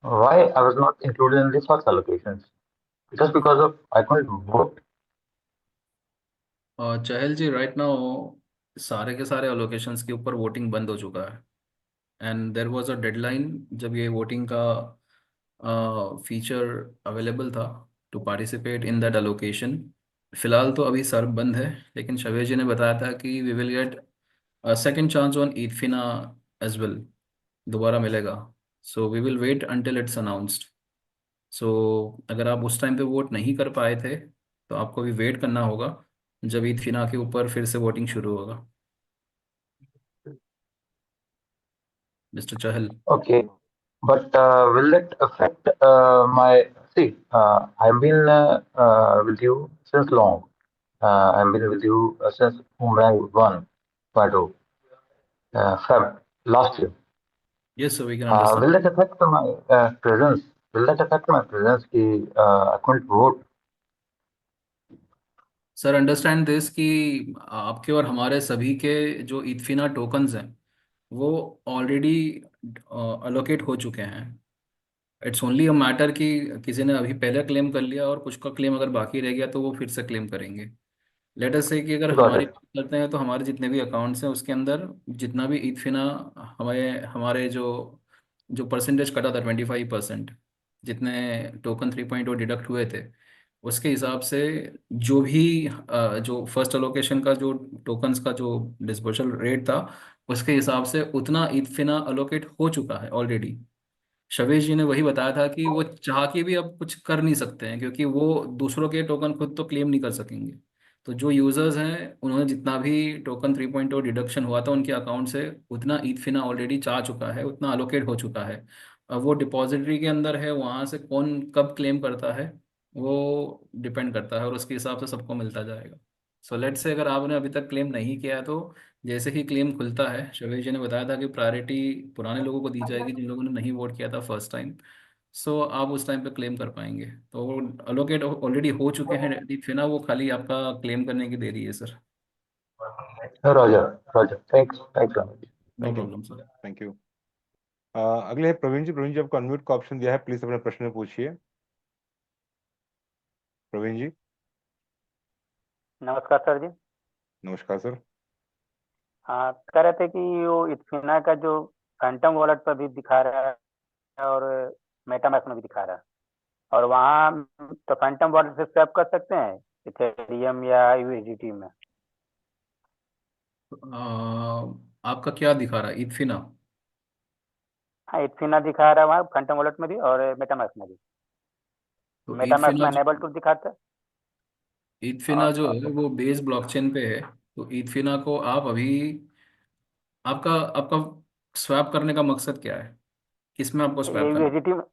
why I was not included in the first allocations? Just because of I couldn't vote. Chahal ji, right now सारे के सारे allocations के ऊपर voting बंद हो चुका है, and there was a deadline जब ये वोटिंग का फीचर अवेलेबल था to participate in that allocation. फिलहाल तो अभी सर्व बंद है, लेकिन शवेश जी ने बताया था कि we will get second chance on ईदफिना एज वेल, दोबारा मिलेगा। So we will wait until it's announced. So अगर आप उस टाइम पे वोट नहीं कर पाए थे तो आपको भी वेट करना होगा जब ईद फिना के ऊपर फिर से वोटिंग शुरू होगा। Mister Chahal. Okay. But will it affect my? See, I've been with you since long. I've been with you since Boomerang 1.0, Feb last year. Yes, so we can understand. Will that affect my presence? Will that affect my presence? Ki, I couldn't vote. Sir understand this कि आपके और हमारे सभी के जो इतफिना tokens हैं वो already allocate हो चुके हैं। इट्स ओनली अ मैटर कि किसी ने अभी पहले क्लेम कर लिया और कुछ का क्लेम अगर बाकी रह गया तो वो फिर से क्लेम करेंगे। लेट अस से कि अगर Got हमारी it. बात करते हैं तो हमारे जितने भी अकाउंट्स हैं उसके अंदर जितना भी इतफिना हमारे हमारे जो जो परसेंटेज कटा था 25%, जितने टोकन 3.0 डिडक्ट हुए थे, उसके हिसाब से जो भी जो फर्स्ट अलोकेशन का जो टोकन्स का जो डिस्पर्सल रेट था, उसके हिसाब से उतना इथफिना अलोकेट हो चुका है ऑलरेडी। शवेश जी ने वही बताया था कि वो चाह के भी अब कुछ कर नहीं सकते हैं, क्योंकि वो दूसरों के टोकन खुद तो क्लेम नहीं कर सकेंगे। तो जो यूजर्स हैं उन्होंने जितना भी टोकन 3.0 डिडक्शन हुआ था उनके अकाउंट से, उतना ईथफिना ऑलरेडी चाह चुका है, उतना अलोकेट हो चुका है। अब वो डिपॉजिटरी के अंदर है, वहाँ से कौन कब क्लेम करता है वो डिपेंड करता है, और उसके हिसाब से सबको मिलता जाएगा। सो लेट्स से अगर आपने अभी तक क्लेम नहीं किया है, तो जैसे ही क्लेम खुलता है, शवेश जी ने बताया था कि प्रायोरिटी पुराने लोगों को दी जाएगी जिन लोगों ने नहीं वोट किया था फर्स्ट टाइम। सो आप उस टाइम पे क्लेम कर पाएंगे। तो वो अलोकेट ऑलरेडी हो चुके हैं फिर ना, वो खाली आपका क्लेम करने की देरी है sir. Roger, Roger. Thanks, Ramesh. No thank you, problem sir. Thank you. अगले है प्रवीण जी। प्रवीण जी, आपको अनम्यूट का ऑप्शन दिया है, प्लीज अपने प्रश्न पूछिए। प्रवीण जी। नमस्कार सर जी। नमस्कार सर। हाँ, कह रहे थे कि वो इथफिना का जो फैंटम वॉलेट पर भी दिखा रहा है और मेटामास्क में भी दिखा रहा है, और वहाँ तो फैंटम वॉलेट से स्वैप कर सकते हैं इथेरियम या यूएसडीटी में। आपका क्या दिखा रहा है इथफिना? हाँ, इथफिना दिखा रहा है वहाँ फैंटम वॉलेट में भी और मेटामास्क में भी। तो मेटामास्क इथफिना में जो अनेबल टू दिखाता है। इथफिना जो है वो बेस ब्लॉकचेन पे है। तो इथफिना को आप अभी, आपका आपका स्वैप करने का मकसद क्या है? किस में आपको ये स्वैप करना है? यूएसडीटी में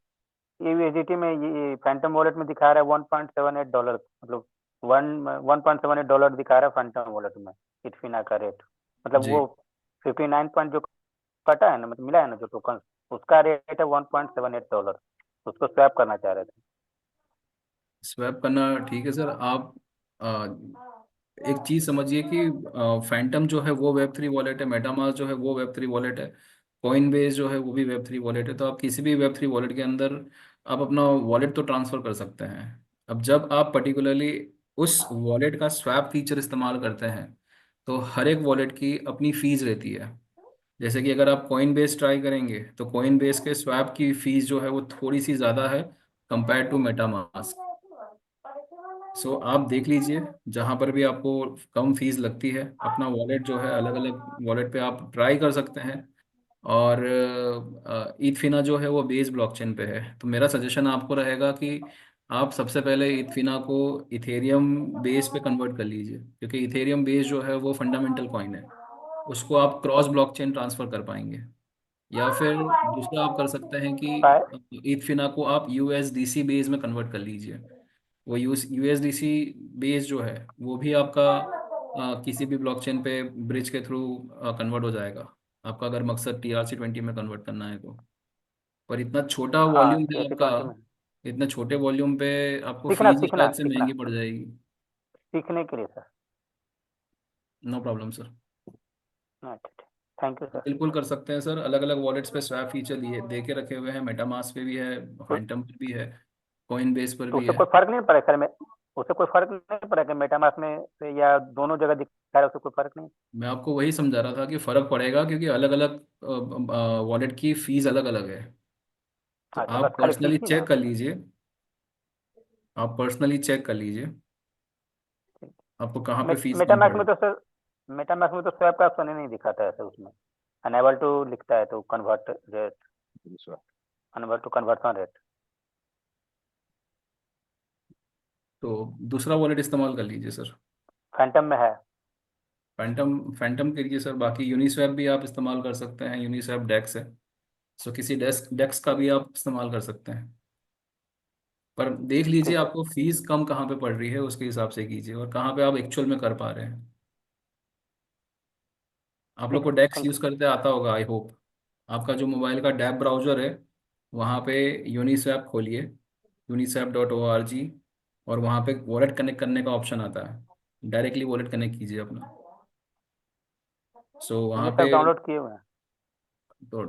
यूएसडीटी में ये फैंटम वॉलेट में दिखा रहा है $1.78, मतलब $1.78 दिखा रहा है फैंटम वॉलेट में इथफिना का रेट। मतलब जी, वो 59 पॉइंट जो कटा है ना, मतलब मिला है ना जो टोकन, उसका रेट है $1.78। उसको स्वैप करना चाह रहे थे। स्वैप करना ठीक है सर। आप एक चीज समझिए कि फैंटम जो है वो वेब 3 वॉलेट है, मेटामास्क जो है वो वेब 3 वॉलेट है, कॉइन बेस जो है वो भी वेब 3 वॉलेट है। तो आप किसी भी वेब 3 वॉलेट के अंदर आप अपना वॉलेट तो ट्रांसफर कर सकते हैं। अब जब आप पर्टिकुलरली उस वॉलेट का स्वैप फीचर इस्तेमाल करते हैं, तो हर एक वॉलेट की अपनी फीस रहती है। जैसे कि अगर आप कॉइन बेस ट्राई करेंगे, तो कॉइन बेस के स्वैप की फीस जो है वो थोड़ी सी ज़्यादा है कंपेयर टू मेटामास्क। सो आप देख लीजिए, जहाँ पर भी आपको कम फीस लगती है, अपना वॉलेट जो है अलग अलग वॉलेट पे आप ट्राई कर सकते हैं। और ईथफिना जो है वो बेस ब्लॉकचेन पे है, तो मेरा सजेशन आपको रहेगा कि आप सबसे पहले ईथफिना को इथेरियम बेस पे कन्वर्ट कर लीजिए, क्योंकि इथेरियम बेस जो है वो फंडामेंटल कॉइन है, उसको आप क्रॉस ब्लॉकचेन ट्रांसफर कर पाएंगे। या फिर दूसरा आप कर सकते हैं कि फाइ- ईथफिना को आप यूएसडीसी बेस में कन्वर्ट कर लीजिए। वो यूएसडीसी बेस जो है वो भी आपका किसी भी ब्लॉकचेन पे ब्रिज के थ्रू कन्वर्ट हो जाएगा, आपका अगर मकसद TRC20 में कन्वर्ट करना है तो। पर इतना छोटा हाँ, वॉल्यूम है आपका, TRC20 में इतने छोटे वॉल्यूम पे आपको सीखना फीस सीखना शायद से सीखना महंगी पड़ जाएगी। सीखने के लिए सर। No problem sir. हाँ, ठीक है। Thank you sir. बिल्कुल कर सकते हैं सर, अलग अलग वॉलेट्स पे स्वैप फीचर लिए दे के रखे हुए हैं, मेटामास्क पे भी है, तो, फैंटम पे भी है, कॉइन बेस पर तो भी उससे है। कोई फर्क नहीं पड़ेगा सर? मैं उससे कोई फर्क नहीं पड़ेगा मेटामास्क में से, या दोनों जगह दिखा रहा है उससे कोई फर्क नहीं? मैं आपको वही समझा रहा था कि फ़र्क पड़ेगा, क्योंकि अलग अलग वॉलेट की फ़ीस अलग अलग है। तो अच्छा, बस आप खाली फीस पर्सनली ही चेक ना? कर लीजिए, आप पर्सनली चेक कर लीजिए आपको कहाँ पे फीस कम मेटामास्क पड़ में रही तो सर, मेटामास्क में तो स्वैप का ऑप्शन ही नहीं दिखाता है सर उसमें। अनेबल टू लिखता है तो कन्वर्ट रेट, है। Unable to conversion rate. तो दूसरा वॉलेट इस्तेमाल कर लीजिए सर। फैंटम में है। फैंटम फैंटम करिए सर। बाकी यूनिस्वैप भी आप इस्तेमाल कर सकते हैं, यूनिस्वैप डेक्स है। सो किसी डेस्क डेक्स का भी आप इस्तेमाल कर सकते हैं। पर देख लीजिए ठीक है। आपको फीस कम कहाँ पे पड़ रही है, उसके हिसाब से कीजिए, और कहाँ पे आप एक्चुअल में कर पा रहे हैं। आप लोग ठीक को है, डेक्स थैंक यूज़ यू। करते आता होगा आई होप। आपका जो मोबाइल का डैब ब्राउज़र है, वहाँ पे यूनिस्वैप खोलिए, uniswap.org, और वहाँ पे वॉलेट कनेक्ट करने का ऑप्शन आता है, डायरेक्टली वॉलेट कनेक्ट कीजिए अपना। सो वहाँ यूनिसेफ पे डाउनलोड किए हुए हैं। तो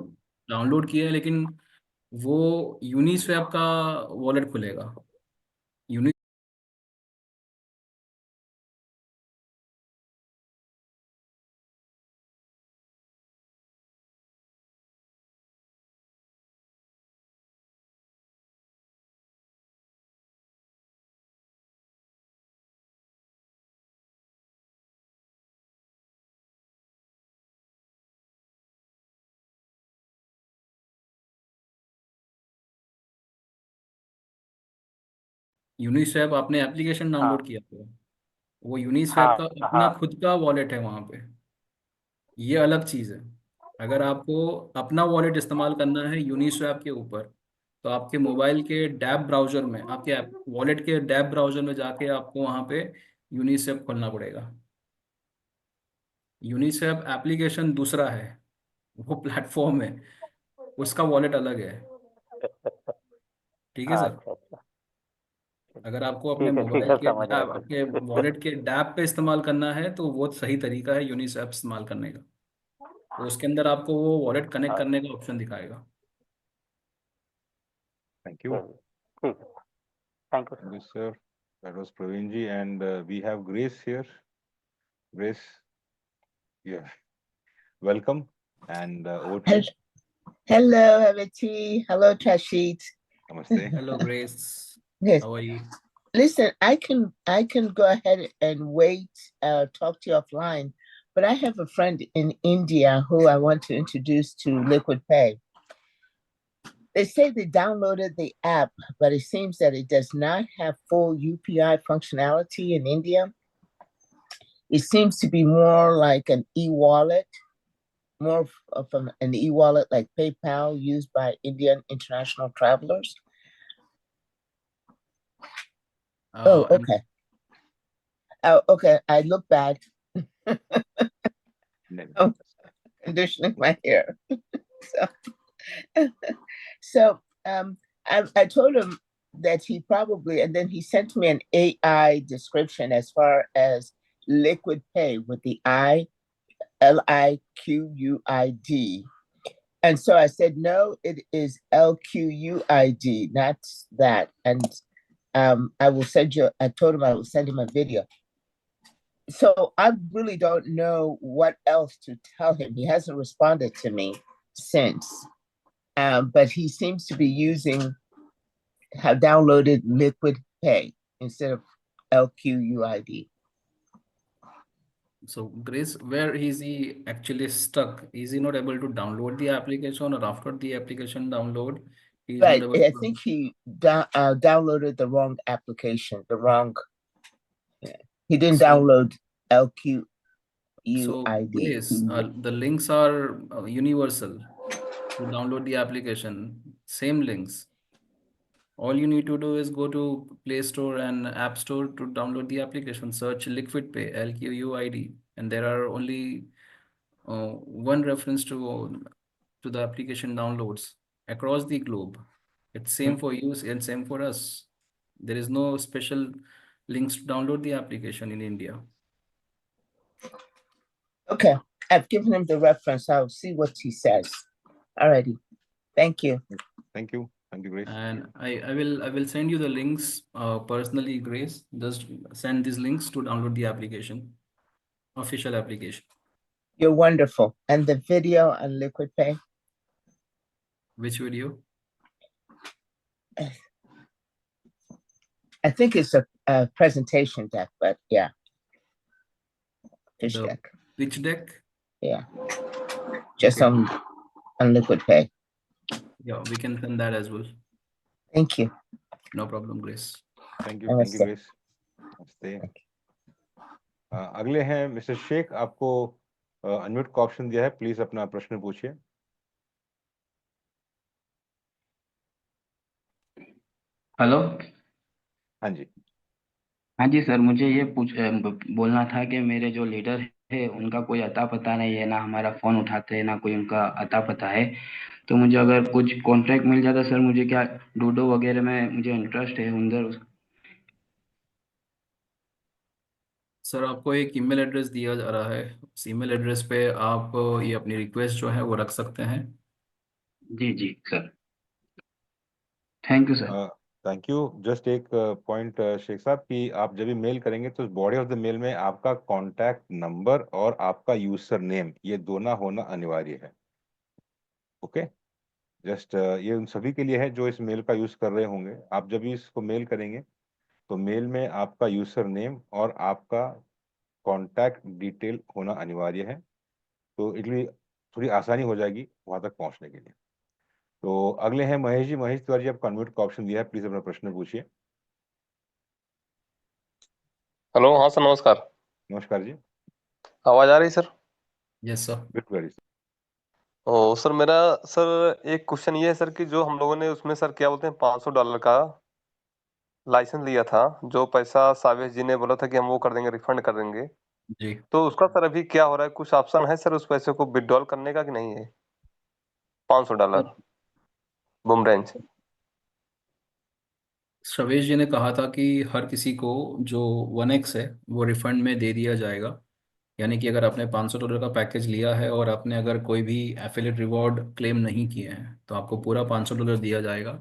डाउनलोड किया है, लेकिन वो यूनिस्वैप का वॉलेट खुलेगा। यूनिस्वैप आपने एप्लीकेशन हाँ डाउनलोड किया था, वो यूनिस्वैप का हाँ अपना हाँ खुद का वॉलेट है वहाँ पे, ये अलग चीज़ है। अगर आपको अपना वॉलेट इस्तेमाल करना है यूनिस्वैप के ऊपर, तो आपके मोबाइल के डैब ब्राउजर में, आपके वॉलेट के डैब ब्राउजर में जाके आपको वहाँ पे यूनिस्वैप खोलना पड़ेगा। यूनिस्वैप एप्लीकेशन दूसरा है, वो प्लेटफॉर्म है, उसका वॉलेट अलग है। ठीक है सर। अच्छा अच्छा, अगर आपको अपने ठीक मोबाइल है, के समझ रहा डैब, हूँ आपके मैं। वॉलेट के डैब पे इस्तेमाल करना है, तो वो सही तरीका है यूनिस्वैप इस्तेमाल करने का। तो उसके अंदर आपको वो वॉलेट कनेक्ट हाँ, करने का ऑप्शन दिखाएगा। Thank you. चलिए ठीक है, thank you sir. Yes, sir. That was Praveen ji, and we have Grace here. Grace, yeah, welcome, and over to you. Hello, Avati. Hello, Trashid. Namaste. Hello Grace, Yes. How are you? Listen, I can go ahead and wait, talk to you offline, but I have a friend in India who I want to introduce to Liquid Pay. They say they downloaded the app, but it seems that it does not have full UPI functionality in India. It seems to be more like an e-wallet, more of an e-wallet like PayPal used by Indian international travelers. Oh, okay. Oh, okay. I look bad. I'm conditioning my hair. So, I told him that he probably, and then he sent me an AI description as far as liquid pay with the Liquid. And so I said, no, it is LQUID, not that. And I told him I will send him a video. So I really don't know what else to tell him. He hasn't responded to me since. But he seems to be have downloaded Liquid Pay instead of LQUID. So Grace, where is he actually stuck? Is he not able to download the application, or after the application download, he is not But able I to? think he downloaded the wrong application, he didn't So, download LQUID. Grace, the links are universal to download the application. Same links. All you need to do is go to Play Store and App Store to download the application. Search Liquid Pay, LQUID, and there are only one reference to the application downloads across the globe. It's same for you and same for us. There is no special links to download the application in India. Okay, I've given him the reference. I'll see what he says. Alrighty, thank you. Thank you, Grace. And I will send you the links personally, Grace. Just send these links to download the application, official application. You're wonderful. And the video on Liquid Pay? Which video? I think it's a presentation deck, but yeah. Pitch The deck. pitch deck? Yeah. Just Okay. on Liquid Pay. Yeah, we can send that as well. Thank you. No problem, Grace. Thank you, Namaste. Grace. नमस्ते। अगले हैं mister Sheikh, आपको unmute का option दिया है, please अपना प्रश्न पूछिए। हेलो। हाँ जी। हाँ जी सर, मुझे ये बोलना था कि मेरे जो लीडर है उनका कोई अता पता नहीं है, ना हमारा फ़ोन उठाते हैं, ना कोई उनका अता पता है। तो मुझे अगर कुछ कॉन्ट्रैक्ट मिल जाता सर, मुझे क्या डूडो वगैरह में मुझे इंटरेस्ट है उधर। सर, आपको एक ईमेल एड्रेस दिया जा रहा है, उस ईमेल एड्रेस पे आप ये अपनी रिक्वेस्ट जो है वो रख सकते हैं। जी जी sir, thank you sir. Thank you. Just एक पॉइंट शेख साहब, कि आप जब भी मेल करेंगे तो बॉडी ऑफ द मेल में आपका कॉन्टैक्ट नंबर और आपका यूजर नेम, ये दोनों होना अनिवार्य है। ओके, जस्ट ये उन सभी के लिए है जो इस मेल का यूज कर रहे होंगे। आप जब भी इसको मेल करेंगे तो मेल में आपका यूजर नेम और आपका कॉन्टैक्ट डिटेल होना अनिवार्य है, तो इसलिए थोड़ी आसानी हो जाएगी वहां तक पहुंचने के लिए। तो अगले हैं महेश जी। महेश तिवारी जी, आपको अनम्यूट का ऑप्शन दिया है, प्लीज अपना प्रश्न पूछिए। हेलो, हाँ सर, नमस्कार। नमस्कार जी। आवाज आ रही सर? Yes sir. बिल्कुल। ओ सर, मेरा सर एक क्वेश्चन ये है सर कि जो हम लोगों ने उसमें सर क्या बोलते हैं $500 का लाइसेंस लिया था, जो पैसा सावेश जी ने बोला था कि हम वो कर देंगे, रिफंड कर देंगे, जी तो उसका सर अभी क्या हो रहा है? कुछ ऑप्शन है सर उस पैसे को विड्रॉल करने का कि नहीं है? $500 सर, बुमरेंज। शवेश जी ने कहा था कि हर किसी को जो 1x है वो रिफंड में दे दिया जाएगा। यानी कि अगर आपने $500 का पैकेज लिया है और आपने अगर कोई भी एफिलिएट रिवॉर्ड क्लेम नहीं किए हैं तो आपको पूरा $500 दिया जाएगा।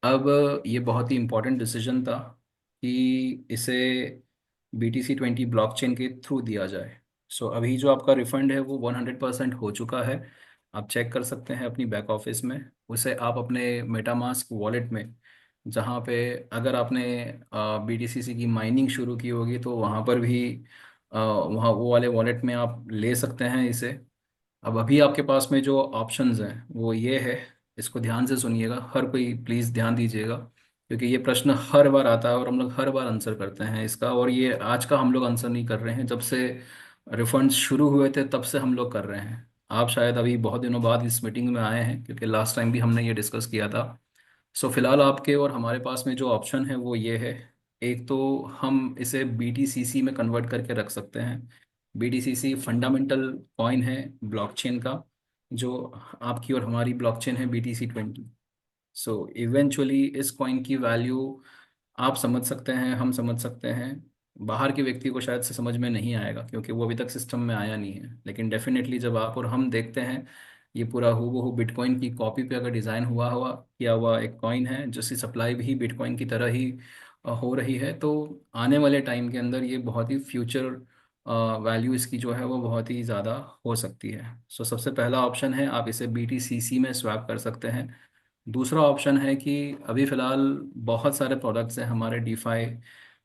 अब ये बहुत ही इम्पोर्टेंट डिसीजन था कि इसे BTC20 ब्लॉकचेन के थ्रू दिया जाए। सो अभी जो आपका रिफंड है वो 100% हो चुका है। आप चेक कर सकते हैं अपनी बैक ऑफिस में। उसे आप अपने मेटामास्क वॉलेट में, जहाँ पे अगर आपने BTCC की माइनिंग शुरू की होगी तो वहाँ पर भी वहाँ वो वाले वॉलेट में आप ले सकते हैं इसे। अब अभी आपके पास में जो ऑप्शंस हैं वो ये है। इसको ध्यान से सुनिएगा, हर कोई प्लीज़ ध्यान दीजिएगा, क्योंकि ये प्रश्न हर बार आता है और हम लोग हर बार आंसर करते हैं इसका। और ये आज का हम लोग आंसर नहीं कर रहे हैं, जब से रिफंड्स शुरू हुए थे तब से हम लोग कर रहे हैं। आप शायद अभी बहुत दिनों बाद इस मीटिंग में आए हैं, क्योंकि लास्ट टाइम भी हमने ये डिस्कस किया था। सो फिलहाल आपके और हमारे पास में जो ऑप्शन है वो ये है। एक तो हम इसे BTCC में कन्वर्ट करके रख सकते हैं। BTCC फंडामेंटल कॉइन है ब्लॉकचेन का, जो आपकी और हमारी ब्लॉकचेन है BTC20। सो इवेंचुअली इस कॉइन की वैल्यू आप समझ सकते हैं, हम समझ सकते हैं। बाहर के व्यक्ति को शायद से समझ में नहीं आएगा क्योंकि वो अभी तक सिस्टम में आया नहीं है, लेकिन डेफिनेटली जब आप और हम देखते हैं ये पूरा हूबहू बिटकॉइन की कॉपी पे अगर डिज़ाइन हुआ हुआ किया हुआ एक कॉइन है जिसकी सप्लाई भी बिटकॉइन की तरह ही हो रही है, तो आने वाले टाइम के अंदर ये बहुत ही फ्यूचर वैल्यू इसकी जो है वो बहुत ही ज़्यादा हो सकती है। सो सबसे पहला ऑप्शन है आप इसे BTCC में स्वैप कर सकते हैं। दूसरा ऑप्शन है कि अभी फ़िलहाल बहुत सारे प्रोडक्ट्स हैं हमारे डीफाई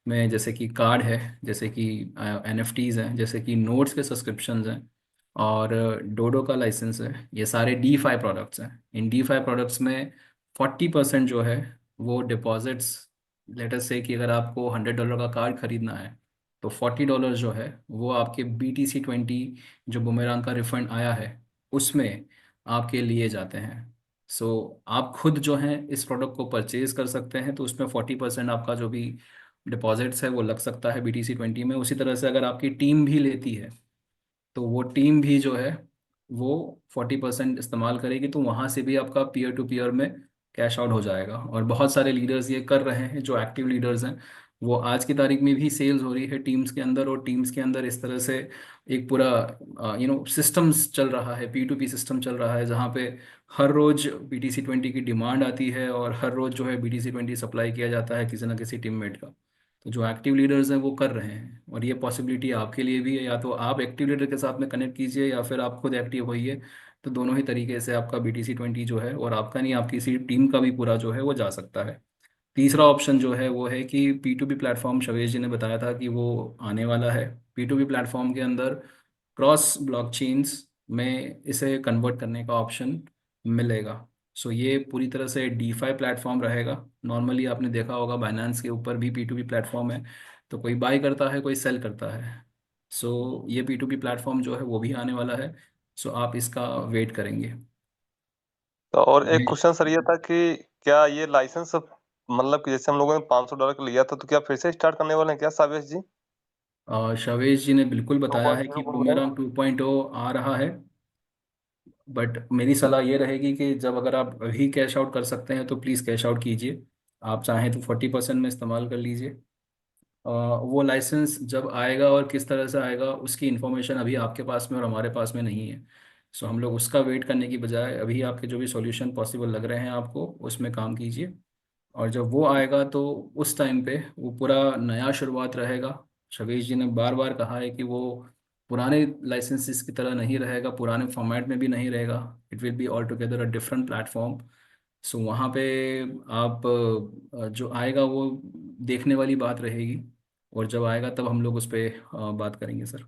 में, जैसे कि कार्ड है, जैसे कि NFTs हैं, जैसे कि नोट्स के सब्सक्रिप्शंस हैं, और डोडो का लाइसेंस है। ये सारे डीफाई प्रोडक्ट्स हैं। इन डीफाई प्रोडक्ट्स में 40% जो है वो डिपॉजिट्स, लेटर से कि अगर आपको $100 का कार्ड खरीदना है तो $40 जो है वो आपके BTC20 जो बुमेरांग का रिफंड आया है उसमें आपके लिए जाते हैं। सो आप खुद जो हैं इस प्रोडक्ट को परचेज कर सकते हैं, तो उसमें 40% आपका जो भी डिपॉजिट्स है वो लग सकता है BTC20 में। उसी तरह से अगर आपकी टीम भी लेती है तो वो टीम भी जो है वो 40% इस्तेमाल करेगी, तो वहाँ से भी आपका पीयर टू पीयर में कैश आउट हो जाएगा। और बहुत सारे लीडर्स ये कर रहे हैं, जो एक्टिव लीडर्स हैं। वो आज की तारीख में भी सेल्स हो रही है टीम्स के अंदर, और टीम्स के अंदर इस तरह से एक पूरा सिस्टम्स चल रहा है, P2P सिस्टम चल रहा है, जहाँ पे हर रोज BTC20 की डिमांड आती है और हर रोज जो है BTC20 सप्लाई किया जाता है किसी ना किसी टीममेट का। तो जो एक्टिव लीडर्स हैं वो कर रहे हैं, और ये पॉसिबिलिटी आपके लिए भी है। या तो आप एक्टिव लीडर के साथ में कनेक्ट कीजिए या फिर आप खुद एक्टिव होइए। तो दोनों ही तरीके से आपका BTC20 जो है, और आपका नहीं, आपकी किसी टीम का भी पूरा जो है वो जा सकता है। तीसरा ऑप्शन जो है वो है कि P2P प्लेटफॉर्म, शवेश जी ने बताया था कि वो आने वाला है। P2P प्लेटफॉर्म के अंदर क्रॉस ब्लॉकचेन्स में इसे कन्वर्ट करने का ऑप्शन मिलेगा। सो ये पूरी तरह से डीफाई प्लेटफॉर्म रहेगा। नॉर्मली आपने देखा होगा बाइनेंस के ऊपर भी P2P प्लेटफॉर्म है, तो कोई बाई करता है कोई सेल करता है। सो ये P2P प्लेटफॉर्म जो है वो भी आने वाला है। सो आप इसका वेट करेंगे। तो और एक मैं क्वेश्चन सर ये था कि क्या ये लाइसेंस मतलब कि जैसे हम लोगों ने $500 का लिया था, तो क्या फिर से स्टार्ट करने वाले हैं क्या सावेश जी? शवेश जी ने बिल्कुल बताया है 2.0 कि बुमरेंज। बूमेरांग 2.0 आ रहा है। बट मेरी सलाह ये रहेगी कि जब अगर आप अभी कैश आउट कर सकते हैं तो प्लीज़ कैश आउट कीजिए। आप चाहें तो 40% में इस्तेमाल कर लीजिए। वो लाइसेंस जब आएगा और किस तरह से आएगा उसकी इन्फॉर्मेशन अभी आपके पास में और हमारे पास में नहीं है। सो हम लोग उसका वेट करने की बजाय अभी आपके जो भी सॉल्यूशन पॉसिबल लग रहे हैं आपको उसमें काम कीजिए। और जब वो आएगा तो उस टाइम पे वो पूरा नया शुरुआत रहेगा। शवेश जी ने बार बार कहा है कि वो पुराने लाइसेंसेस की तरह नहीं रहेगा, पुराने फॉर्मेट में भी नहीं रहेगा। It will be all together a different platform. So वहाँ पे आप जो आएगा वो देखने वाली बात रहेगी, और जब आएगा तब हम लोग उस पर बात करेंगे सर।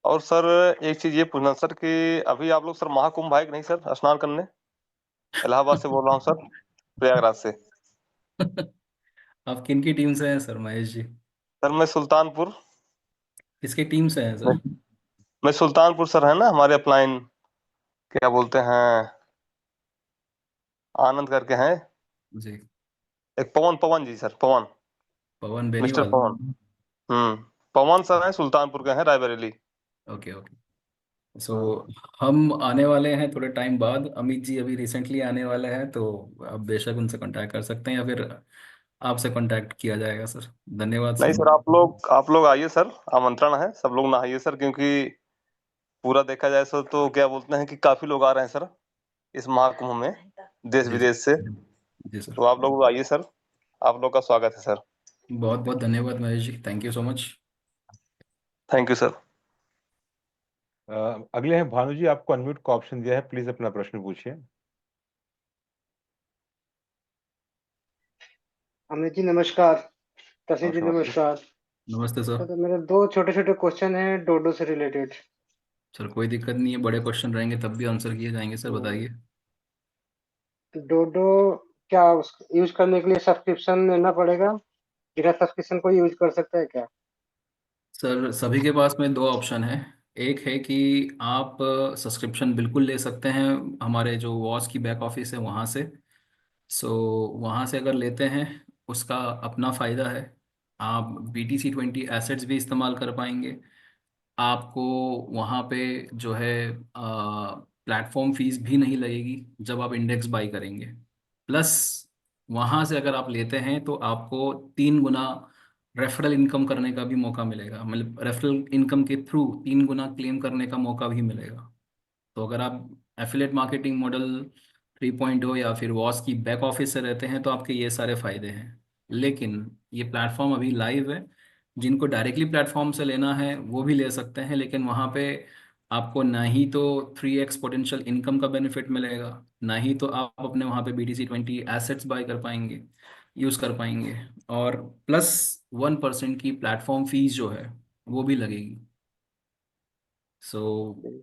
और सर एक चीज ये पूछना सर कि अभी आप लोग सर महाकुंभ आए कि नहीं सर स्नान करने? इलाहाबाद से बोल रहा हूँ सर, प्रयागराज से। आप किन की टीम से हैं सर महेश जी? सर मैं सुल्तानपुर। किसकी टीम से हैं सर? मैं सुल्तानपुर सर, है ना हमारे अपलाइन, क्या बोलते हैं, आनंद करके हैं जी। एक, पवन, पवन जी सर, पवन, पवन मिस्टर बेनीवाल। पवन। पवन सर है, सुल्तानपुर के हैं, रायबरेली। Okay okay. सो हम आने वाले हैं थोड़े टाइम बाद, अमित जी अभी रिसेंटली आने वाले हैं, तो आप बेशक उनसे कांटेक्ट कर सकते हैं या फिर आपसे कांटेक्ट किया जाएगा सर। धन्यवाद नहीं सर। सर, आप लोग आइए सर, आमंत्रण है, सब लोग ना आइए सर, क्योंकि पूरा देखा जाए सर तो क्या बोलते हैं कि काफी लोग आ रहे हैं सर इस महाकुंभ में, देश जी विदेश से। जी सर। तो आप लोग आइए सर, आप लोग का स्वागत है सर। बहुत बहुत धन्यवाद Mahesh ji, thank you so much. Thank you sir. अगले हैं भानु जी, आपको अनम्यूट का ऑप्शन दिया है, प्लीज अपना प्रश्न पूछिए। अमित जी नमस्कार। तसी जी नमस्कार। नमस्कार। नमस्ते सर। तो मेरे दो छोटे छोटे क्वेश्चन हैं डोडो से रिलेटेड। सर कोई दिक्कत नहीं है, बड़े क्वेश्चन रहेंगे तब भी आंसर किए जाएंगे सर, बताइए। डोडो क्या यूज करने के लिए सब्सक्रिप्शन लेना पड़ेगा? बिना सब्सक्रिप्शन कोई यूज कर सकता है क्या? सर सभी के पास में दो ऑप्शन है। एक है कि आप सब्सक्रिप्शन बिल्कुल ले सकते हैं हमारे जो वॉच की बैक ऑफिस है वहाँ से। सो वहाँ से अगर लेते हैं, उसका अपना फ़ायदा है। आप BTC20 एसेट्स भी इस्तेमाल कर पाएंगे। आपको वहाँ पे जो है प्लेटफॉर्म फीस भी नहीं लगेगी जब आप इंडेक्स बाई करेंगे। प्लस वहाँ से अगर आप लेते हैं तो आपको 3 गुना रेफरल इनकम करने का भी मौका मिलेगा, मतलब रेफरल इनकम के थ्रू 3 गुना क्लेम करने का मौका भी मिलेगा। तो अगर आप एफिलेट मार्केटिंग मॉडल 3.0 या फिर वॉस की बैक ऑफिस से रहते हैं तो आपके ये सारे फायदे हैं। लेकिन ये प्लेटफॉर्म अभी लाइव है, जिनको डायरेक्टली प्लेटफॉर्म से लेना है वो भी ले सकते हैं, लेकिन वहाँ पे आपको ना ही तो 3x पोटेंशियल इनकम का बेनिफिट मिलेगा, ना ही तो आप अपने वहाँ पे BTC20 एसेट्स बाय कर पाएंगे, यूज़ कर पाएंगे, और प्लस 1% की प्लेटफॉर्म फीस जो है वो भी लगेगी। So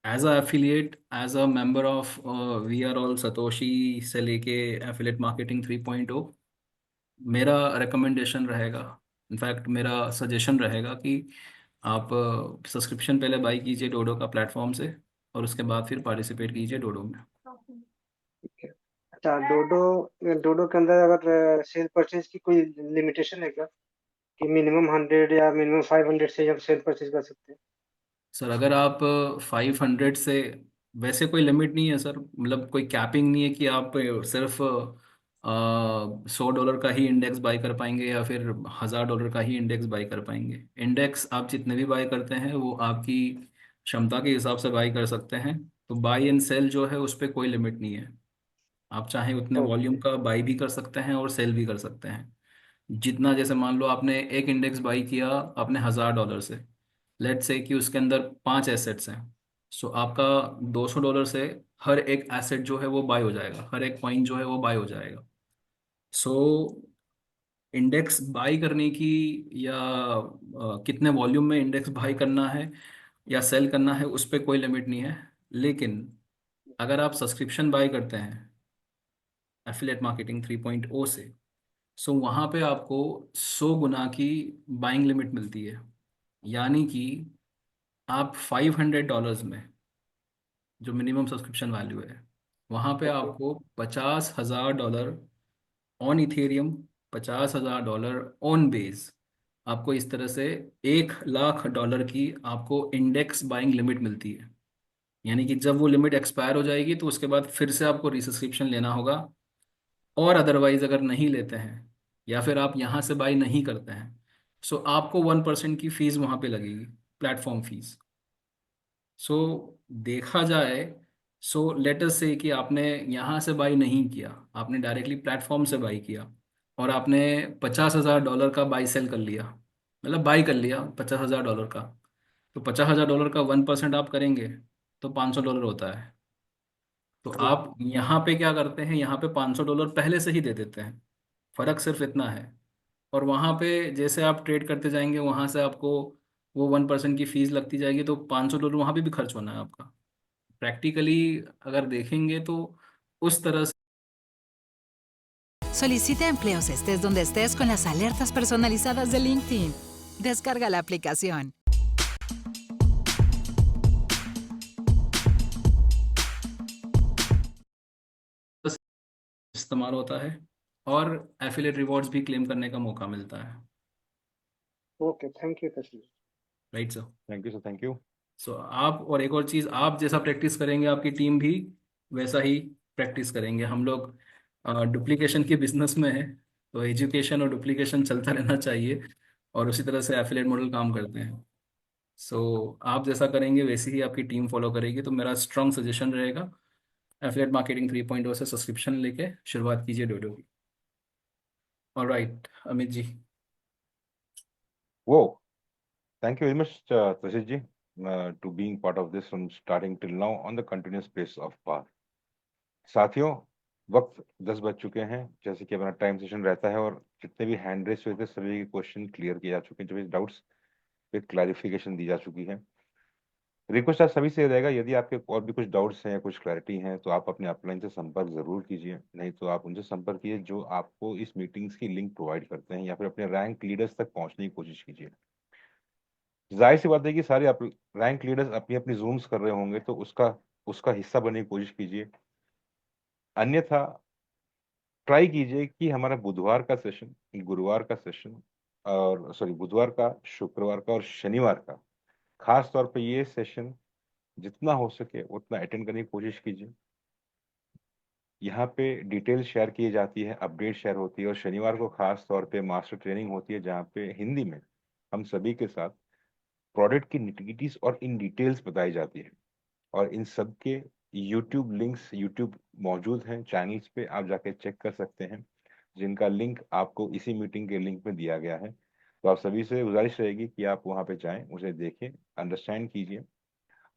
as a affiliate, as a member of we are all Satoshi से लेके एफिलिएट मार्केटिंग 3.0, मेरा रिकमेंडेशन रहेगा, इनफैक्ट मेरा सजेशन रहेगा कि आप सब्सक्रिप्शन पहले बाई कीजिए डोडो का प्लेटफॉर्म से, और उसके बाद फिर पार्टिसिपेट कीजिए डोडो में। अच्छा, डोडो डोडो के अंदर अगर सेल परचेज की कोई लिमिटेशन है क्या, कि मिनिमम 100 या मिनिमम 500 से हम सेल परचेज कर सकते हैं? सर अगर आप 500 से, वैसे कोई लिमिट नहीं है सर, मतलब कोई कैपिंग नहीं है कि आप सिर्फ $100 का ही इंडेक्स बाई कर पाएंगे या फिर $1000 का ही इंडेक्स बाई कर पाएंगे। इंडेक्स आप जितने भी बाई करते हैं वो आपकी क्षमता के हिसाब से बाई कर सकते हैं। तो बाई एंड सेल जो है उस पर कोई लिमिट नहीं है, आप चाहे उतने वॉल्यूम ओके। का बाई भी कर सकते हैं और सेल भी कर सकते हैं। जितना, जैसे मान लो आपने एक इंडेक्स बाई किया अपने $1000 से, लेट से कि उसके अंदर 5 एसेट्स हैं, सो आपका $200 से हर एक एसेट जो है वो बाय हो जाएगा, हर एक कॉइन जो है वो बाय हो जाएगा। सो इंडेक्स बाय करने की या कितने वॉल्यूम में इंडेक्स बाय करना है या सेल करना है उस पर कोई लिमिट नहीं है। लेकिन अगर आप सब्सक्रिप्शन बाय करते हैं एफिलिएट मार्केटिंग 3.0 से, सो वहाँ पे आपको 100 गुना की बाइंग लिमिट मिलती है। यानी कि आप $500 में, जो मिनिमम सब्सक्रिप्शन वैल्यू है, वहाँ पे ओके। आपको $50,000 ऑन इथेरियम, $50,000 ऑन बेस, आपको इस तरह से $1,00,000 की आपको इंडेक्स बाइंग लिमिट मिलती है। यानी कि जब वो लिमिट एक्सपायर हो जाएगी तो उसके बाद फिर से आपको रीसब्सक्रिप्शन लेना होगा, और अदरवाइज अगर नहीं लेते हैं या फिर आप यहाँ से बाई नहीं करते हैं, सो आपको 1% की फीस वहाँ पे लगेगी, प्लेटफॉर्म फीस। सो देखा जाए, सो लेट अस से कि आपने यहाँ से बाई नहीं किया, आपने डायरेक्टली प्लेटफॉर्म से बाई किया, और आपने $50,000 का बाई सेल कर लिया, मतलब बाई कर लिया $50,000 का, तो $50,000 का 1% आप करेंगे तो $500 होता है। तो आप यहाँ पे क्या करते हैं, यहाँ पे $500 पहले से ही दे देते हैं, फर्क सिर्फ इतना है। और वहाँ पे जैसे आप ट्रेड करते जाएंगे वहाँ से आपको वो 1% की फीस लगती जाएगी, तो $500 वहाँ पे भी खर्च होना है आपका। प्रैक्टिकली अगर देखेंगे तो उस तरह से Solicita empleos estés donde estés con las alertas personalizadas de LinkedIn. Descarga la aplicación. इस्तेमाल होता है और एफिलिएट रिवॉर्ड्स भी क्लेम करने का मौका मिलता है। ओके, थैंक यू तस्वीर। Right sir, thank you sir, thank you. So आप, और एक और चीज़, आप जैसा प्रैक्टिस करेंगे आपकी टीम भी वैसा ही प्रैक्टिस करेंगे। हम लोग डुप्लीकेशन के बिजनेस में है, तो एजुकेशन और डुप्लीकेशन चलता रहना चाहिए, और उसी तरह से एफिलिएट मॉडल काम करते हैं। सो आप जैसा करेंगे वैसे ही आपकी टीम फॉलो करेगी। तो मेरा स्ट्रॉन्ग सजेशन रहेगा, एफिलिएट मार्केटिंग 3.0 से सब्सक्रिप्शन लेके शुरुआत कीजिए डोडो की। ऑलराइट अमित जी। वो thank you very much, Prashit ji, to being part of this from starting till now on the continuous pace of PAR. साथियों, वक्त 10 बज चुके हैं, जैसे कि हमारा टाइम सेशन रहता है, और जितने भी हैंड रेस हुए थे सभी के क्वेश्चन क्लियर किए जा चुके हैं, जो भी डाउट्स पे क्लैरिफिकेशन दी जा चुकी है। रिक्वेस्ट आप सभी से रहेगा, यदि आपके और भी कुछ डाउट्स हैं या कुछ क्लैरिटी हैं तो आप अपने अपलाइन से संपर्क जरूर कीजिए, नहीं तो आप उनसे संपर्क कीजिए जो आपको इस मीटिंग्स की लिंक प्रोवाइड करते हैं, या फिर अपने रैंक लीडर्स तक पहुंचने की कोशिश कीजिए। जाहिर सी बात है कि सारे रैंक लीडर्स अपनी अपनी जूम्स कर रहे होंगे, तो उसका हिस्सा बनने की कोशिश कीजिए। अन्यथा ट्राई कीजिए कि हमारा बुधवार का सेशन, गुरुवार का सेशन, और सॉरी बुधवार का, शुक्रवार का और शनिवार का, खास तौर पे ये सेशन जितना हो सके उतना अटेंड करने की कोशिश कीजिए। यहाँ पे डिटेल शेयर की जाती है, अपडेट शेयर होती है, और शनिवार को खास तौर पे मास्टर ट्रेनिंग होती है, जहाँ पे हिंदी में हम सभी के साथ प्रोडक्ट की निटिविटीज और इन डिटेल्स बताई जाती है। और इन सब के यूट्यूब लिंक्स यूट्यूब मौजूद हैं चैनल्स पे, आप जाके चेक कर सकते हैं, जिनका लिंक आपको इसी मीटिंग के लिंक में दिया गया है। तो आप सभी से गुजारिश रहेगी कि आप वहाँ पे जाएं, उसे देखें, अंडरस्टैंड कीजिए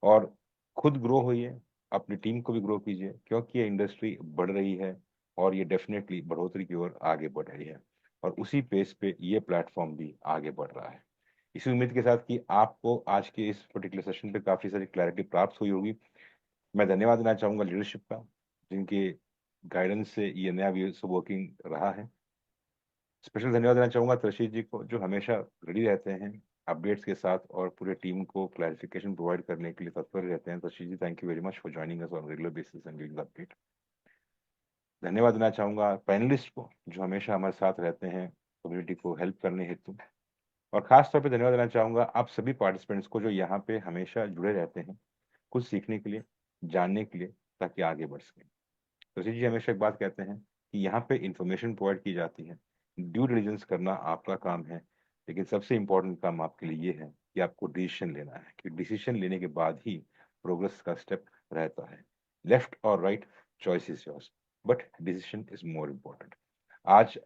और खुद ग्रो होइए, अपनी टीम को भी ग्रो कीजिए, क्योंकि ये इंडस्ट्री बढ़ रही है और ये डेफिनेटली बढ़ोतरी की ओर आगे बढ़ रही है, और उसी पेस पे ये प्लेटफॉर्म भी आगे बढ़ रहा है। इसी उम्मीद के साथ कि आपको आज के इस पर्टिकुलर सेशन पे काफी सारी क्लैरिटी प्राप्त हुई होगी। मैं धन्यवाद देना चाहूंगा लीडरशिप का, जिनके गाइडेंस से ये नया वेज ऑफ वर्किंग रहा है। स्पेशल धन्यवाद देना चाहूंगा तृषित जी को, जो हमेशा रेडी रहते हैं अपडेट्स के साथ और पूरे टीम को क्लैरिफिकेशन प्रोवाइड करने के लिए तत्पर रहते हैं। Trishit ji, thank you very much for joining us on regular basis and giving the update. धन्यवाद देना चाहूंगा पैनलिस्ट को, जो हमेशा हमारे साथ रहते हैं कम्युनिटी को हेल्प करने हेतु, और खास तौर पे धन्यवाद देना चाहूंगा आप सभी पार्टिसिपेंट्स को, जो यहाँ पे हमेशा जुड़े रहते हैं कुछ सीखने के लिए, जानने के लिए, ताकि आगे बढ़ सके। तो जी हमेशा एक बात कहते हैं कि यहाँ पे इंफॉर्मेशन प्रोवाइड की जाती है, ड्यू डिलिजेंस करना आपका काम है, लेकिन सबसे इंपॉर्टेंट काम आपके लिए ये है कि आपको डिसीजन लेना है, कि डिसीजन लेने के बाद ही प्रोग्रेस का स्टेप रहता है। लेफ्ट और right choice is yours, but decision is more important. आज